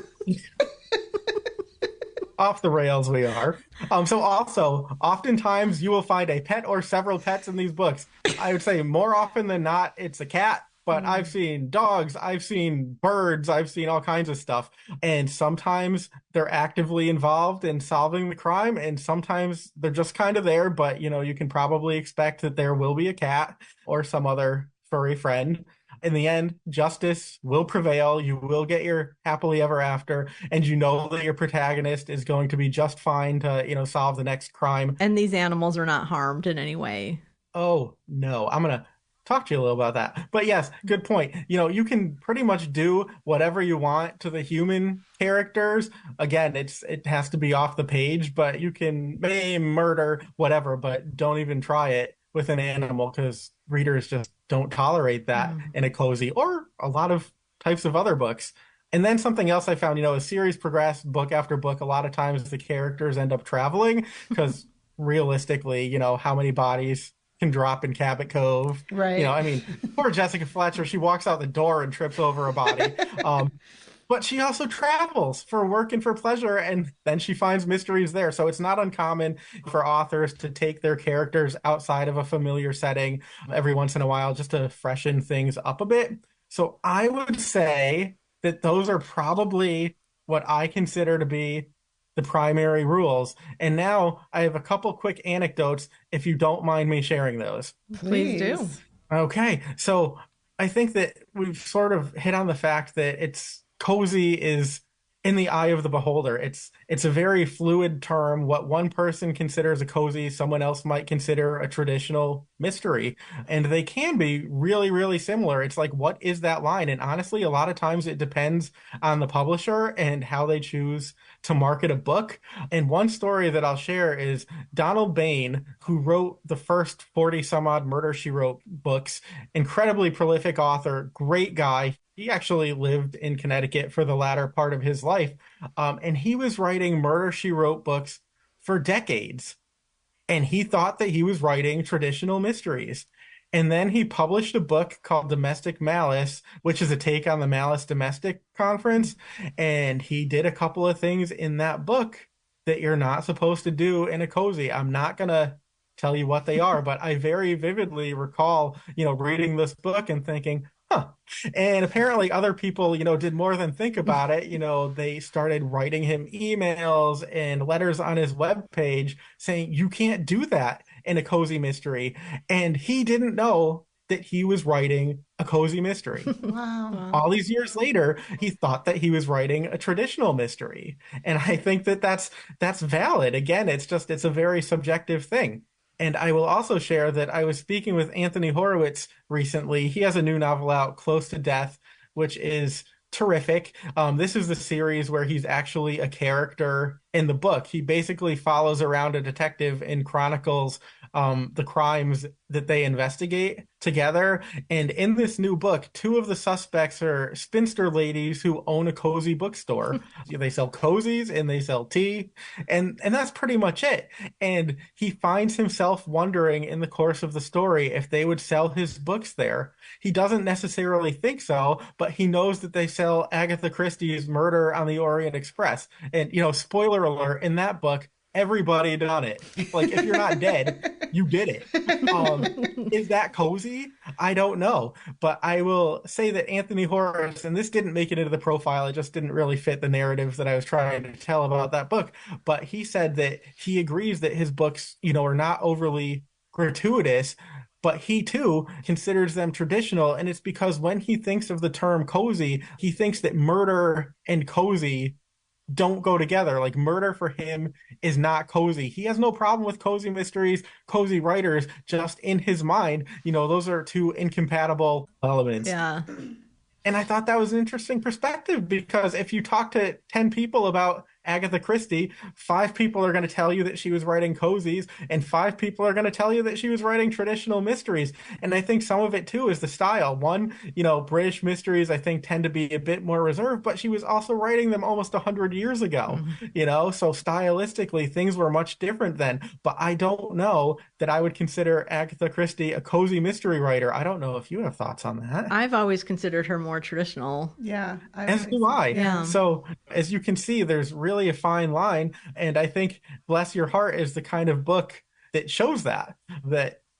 S3: off the rails we are. So also, oftentimes you will find a pet or several pets in these books. I would say more often than not, it's a cat. But I've seen dogs, I've seen birds, I've seen all kinds of stuff. And sometimes they're actively involved in solving the crime, and sometimes they're just kind of there. But, you can probably expect that there will be a cat or some other furry friend. In the end, justice will prevail. You will get your happily ever after, and that your protagonist is going to be just fine to, solve the next crime.
S2: And these animals are not harmed in any way.
S3: Oh, no. I'm going to talk to you a little about that. But yes, good point. You can pretty much do whatever you want to the human characters. Again, it has to be off the page, but you can maim, murder, whatever, but don't even try it with an animal because readers just don't tolerate that in a cozy or a lot of types of other books. And then something else I found, as series progress, book after book, a lot of times the characters end up traveling because realistically, how many bodies can drop in Cabot Cove.
S1: Right.
S3: Poor Jessica Fletcher, she walks out the door and trips over a body. But she also travels for work and for pleasure, and then she finds mysteries there. So it's not uncommon for authors to take their characters outside of a familiar setting every once in a while just to freshen things up a bit. So I would say that those are probably what I consider to be the primary rules. And now I have a couple quick anecdotes if you don't mind me sharing those.
S2: Please do.
S3: Okay, so I think that we've sort of hit on the fact that it's cozy is in the eye of the beholder. It's a very fluid term. What one person considers a cozy, someone else might consider a traditional mystery, and they can be really, really similar. It's like, what is that line? And honestly, a lot of times it depends on the publisher and how they choose to market a book. And one story that I'll share is Donald Bain, who wrote the first 40 some odd Murder, She Wrote books, incredibly prolific author, great guy. He actually lived in Connecticut for the latter part of his life. And he was writing Murder, She Wrote books for decades. And he thought that he was writing traditional mysteries. And then he published a book called Domestic Malice, which is a take on the Malice Domestic Conference. And he did a couple of things in that book that you're not supposed to do in a cozy. I'm not going to tell you what they are, but I very vividly recall, reading this book and thinking, huh. And apparently other people, did more than think about it. They started writing him emails and letters on his webpage saying, you can't do that in a cozy mystery. And he didn't know that he was writing a cozy mystery.
S1: Wow.
S3: All these years later, he thought that he was writing a traditional mystery. And I think that that's valid. Again, it's a very subjective thing. And I will also share that I was speaking with Anthony Horowitz recently. He has a new novel out, Close to Death, which is terrific. This is the series where he's actually a character in the book. He basically follows around a detective and chronicles the crimes that they investigate together. And in this new book, two of the suspects are spinster ladies who own a cozy bookstore. They sell cozies and they sell tea, and that's pretty much it. And he finds himself wondering in the course of the story if they would sell his books there. He doesn't necessarily think so, but he knows that they sell Agatha Christie's Murder on the Orient Express. And, spoiler alert, in that book, everybody done it. Like, if you're not dead, you did it. Is that cozy? I don't know. But I will say that Anthony Horowitz, and this didn't make it into the profile, it just didn't really fit the narrative that I was trying to tell about that book. But he said that he agrees that his books, are not overly gratuitous, but he too considers them traditional. And it's because when he thinks of the term cozy, he thinks that murder and cozy don't go together. Like, murder for him is not cozy. He has no problem with cozy mysteries, cozy writers, just in his mind, those are two incompatible elements.
S2: Yeah.
S3: And I thought that was an interesting perspective, because if you talk to 10 people about Agatha Christie, 5 people are going to tell you that she was writing cozies, and 5 people are going to tell you that she was writing traditional mysteries. And I think some of it too is the style. One, British mysteries I think tend to be a bit more reserved, but she was also writing them almost 100 years ago. So stylistically things were much different then. But I don't know that I would consider Agatha Christie a cozy mystery writer. I don't know if you have thoughts on that.
S2: I've always considered her more traditional.
S1: Yeah.
S3: As do I.
S2: Yeah.
S3: So as you can see, there's really a fine line. And I think Bless Your Heart is the kind of book that shows that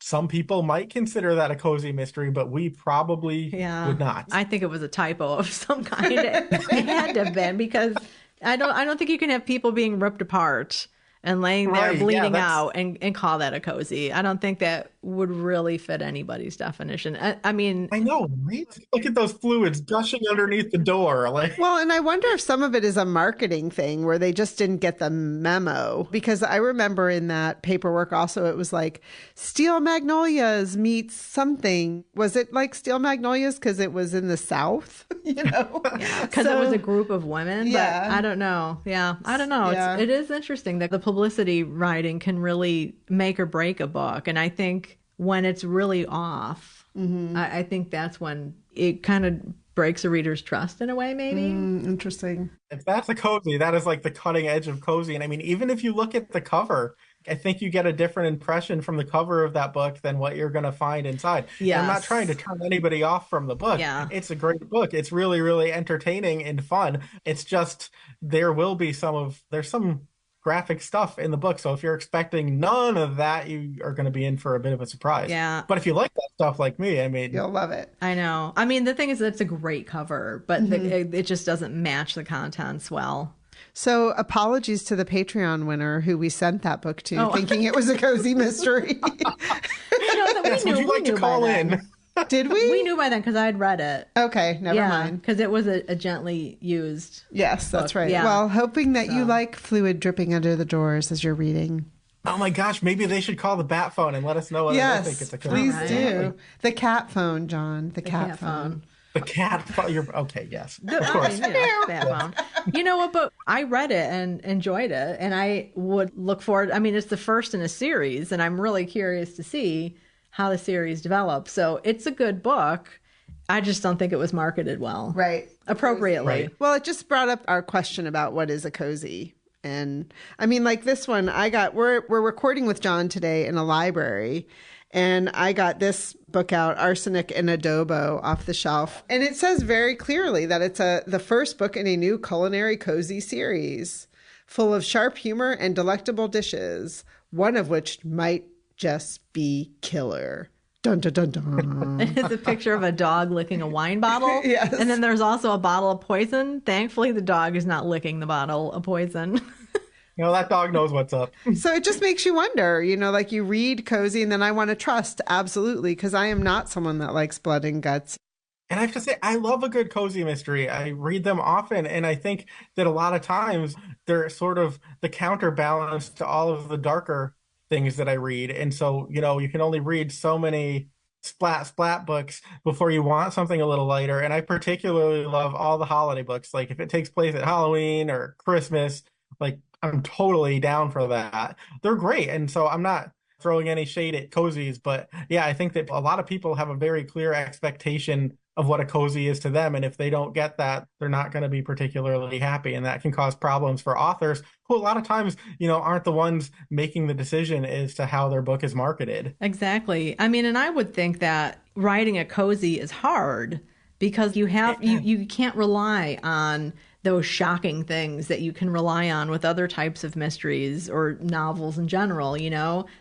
S3: some people might consider that a cozy mystery, but we probably would not.
S2: I think it was a typo of some kind. It had to have been, because I don't think you can have people being ripped apart and laying there bleeding out and call that a cozy. I don't think that would really fit anybody's definition. I mean,
S3: I know, right? Look at those fluids gushing underneath the door.
S1: Well, and I wonder if some of it is a marketing thing where they just didn't get the memo. Because I remember in that paperwork also, it was like Steel Magnolias meets something. Was it like Steel Magnolias because it was in the South?
S2: Yeah, because it was a group of women.
S1: Yeah.
S2: But I don't know. Yeah, I don't know.
S1: Yeah.
S2: It is interesting that the publicity writing can really make or break a book. And I think when it's really off, I think that's when it kind of breaks a reader's trust in a way, maybe.
S1: Interesting.
S3: If that's a cozy, that is like the cutting edge of cozy. And I mean, even if you look at the cover, I think you get a different impression from the cover of that book than what you're going to find inside.
S2: Yes.
S3: I'm not trying to turn anybody off from the book.
S2: Yeah.
S3: It's a great book. It's really, really entertaining and fun. It's just, there's some graphic stuff in the book. So if you're expecting none of that, you are going to be in for a bit of a surprise.
S2: Yeah.
S3: But if you like that stuff like me, I mean,
S1: You'll love it.
S2: I know. I mean, the thing is that it's a great cover, but it just doesn't match the contents well.
S1: So apologies to the Patreon winner who we sent that book to, thinking it was a cozy mystery.
S3: Yes, would you like to call in?
S1: Did we?
S2: We knew by then because I had read it.
S1: Okay, never mind.
S2: Because it was a gently used.
S1: Yes, that's right.
S2: Yeah.
S1: Well, hoping that you like fluid dripping under the doors as you're reading.
S3: Oh my gosh, maybe they should call the bat phone and let us know whether they think it's a cozy.
S1: Please do. The cat phone, John. The cat phone.
S3: The cat phone. You're okay. Yes, of course.
S2: Bat phone. You know what? But I read it and enjoyed it, and I would look forward. I mean, it's the first in a series, and I'm really curious to see how the series develops. So it's a good book. I just don't think it was marketed well.
S1: Right.
S2: Appropriately.
S3: Right.
S1: Well, it just brought up our question about what is a cozy. And I mean, like this one, we're recording with John today in a library, and I got this book out, Arsenic and Adobo, off the shelf. And it says very clearly that it's the first book in a new culinary cozy series, full of sharp humor and delectable dishes, one of which might just be killer. Dun, dun, dun, dun.
S2: It's a picture of a dog licking a wine bottle.
S1: Yes.
S2: And then there's also a bottle of poison. Thankfully, the dog is not licking the bottle of poison.
S3: You know, that dog knows what's up.
S1: So it just makes you wonder, like you read cozy and then I want to trust, absolutely, because I am not someone that likes blood and guts.
S3: And I have to say, I love a good cozy mystery. I read them often, and I think that a lot of times they're sort of the counterbalance to all of the darker things that I read. And so, you can only read so many splat books before you want something a little lighter. And I particularly love all the holiday books. Like if it takes place at Halloween or Christmas, like I'm totally down for that. They're great. And so I'm not throwing any shade at cozies, but yeah, I think that a lot of people have a very clear expectation of what a cozy is to them. And if they don't get that, they're not going to be particularly happy. And that can cause problems for authors who a lot of times, aren't the ones making the decision as to how their book is marketed.
S2: Exactly. I mean, and I would think that writing a cozy is hard because you can't rely on those shocking things that you can rely on with other types of mysteries or novels in general,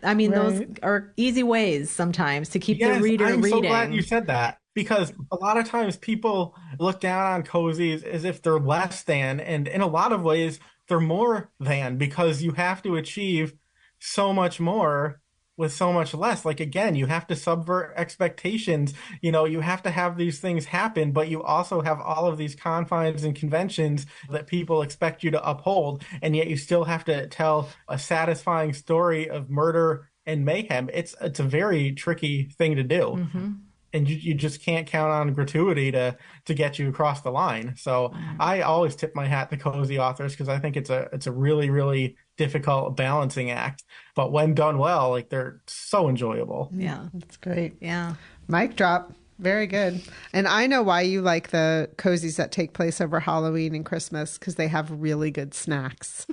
S2: I mean, Those are easy ways sometimes to keep the reader reading.
S3: I'm so glad you said that, because a lot of times people look down on cozies as if they're less than, and in a lot of ways they're more than, because you have to achieve so much more with so much less. Like, again, you have to subvert expectations. You have to have these things happen, but you also have all of these confines and conventions that people expect you to uphold. And yet you still have to tell a satisfying story of murder and mayhem. It's a very tricky thing to do. Mm-hmm. And you just can't count on gratuity to get you across the line. So I always tip my hat to cozy authors, because I think it's a really, really difficult balancing act. But when done well, like, they're so enjoyable.
S2: Yeah,
S1: that's great.
S2: Yeah.
S1: Mic drop. Very good. And I know why you like the cozies that take place over Halloween and Christmas, because they have really good snacks.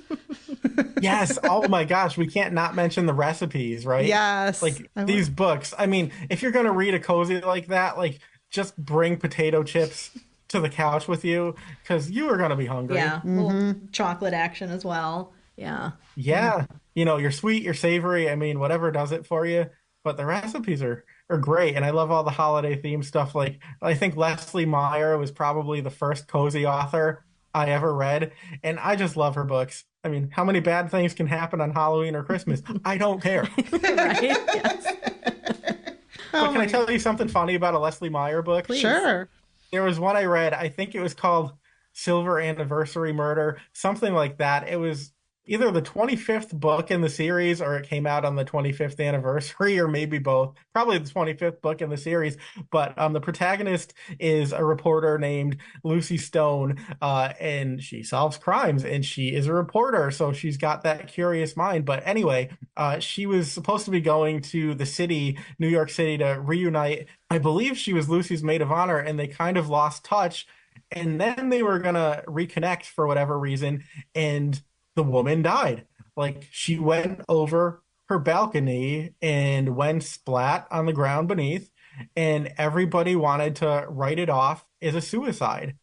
S3: Yes. Oh my gosh. We can't not mention the recipes, right?
S1: Yes.
S3: Like these books. I mean, if you're going to read a cozy like that, like, just bring potato chips to the couch with you, because you are going to be hungry.
S2: Yeah. Little chocolate action as well. Yeah.
S3: Yeah. You're sweet, you're savory. I mean, whatever does it for you. But the recipes are great. And I love all the holiday theme stuff. Like, I think Leslie Meyer was probably the first cozy author I ever read. And I just love her books. I mean, how many bad things can happen on Halloween or Christmas? I don't care.
S2: Right? Yes.
S3: But can I tell you something funny about a Leslie Meyer book?
S2: Please.
S1: Sure.
S3: There was one I read. I think it was called Silver Anniversary Murder, something like that. It was either the 25th book in the series, or it came out on the 25th anniversary, or maybe both. Probably the 25th book in the series. But the protagonist is a reporter named Lucy Stone, and she solves crimes, and she is a reporter, so she's got that curious mind. But anyway, she was supposed to be going to the city, New York City, to reunite. I believe she was Lucy's maid of honor, and they kind of lost touch. And then they were going to reconnect for whatever reason, and the woman died. Like, she went over her balcony and went splat on the ground beneath, and everybody wanted to write it off as a suicide.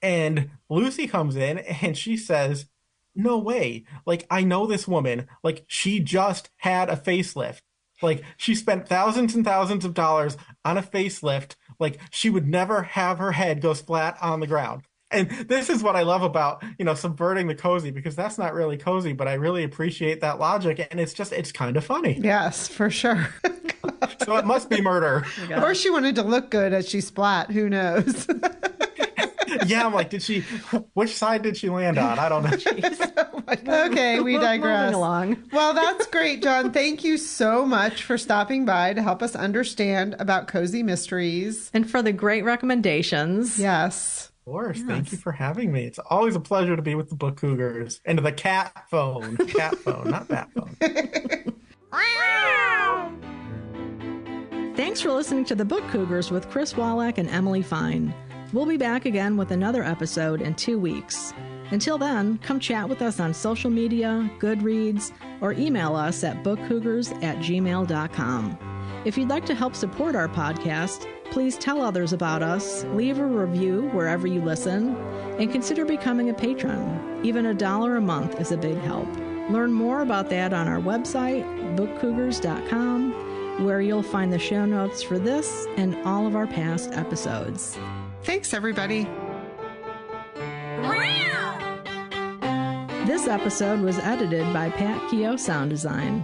S3: And Lucy comes in and she says, no way. Like, I know this woman, like, she just had a facelift. Like, she spent thousands and thousands of dollars on a facelift. Like, she would never have her head go flat on the ground. And this is what I love about, subverting the cozy, because that's not really cozy, but I really appreciate that logic. And it's kind of funny.
S1: Yes, for sure.
S3: So it must be murder.
S1: Or she wanted to look good as she splat. Who knows?
S3: Yeah, I'm like, which side did she land on? I don't know.
S1: Okay, we digress.
S2: Moving along.
S1: Well, that's great, John. Thank you so much for stopping by to help us understand about cozy mysteries.
S2: And for the great recommendations.
S1: Yes.
S3: Of course. Yes. Thank you for having me. It's always a pleasure to be with the Book Cougars. And the cat phone. Cat phone, not bat phone.
S2: Thanks for listening to the Book Cougars with Chris Wallach and Emily Fine. We'll be back again with another episode in 2 weeks. Until then, come chat with us on social media, Goodreads, or email us at bookcougars@gmail.com. If you'd like to help support our podcast, please tell others about us, leave a review wherever you listen, and consider becoming a patron. Even $1 a month is a big help. Learn more about that on our website, bookcougars.com, where you'll find the show notes for this and all of our past episodes.
S1: Thanks, everybody.
S2: This episode was edited by Pat Keogh Sound Design.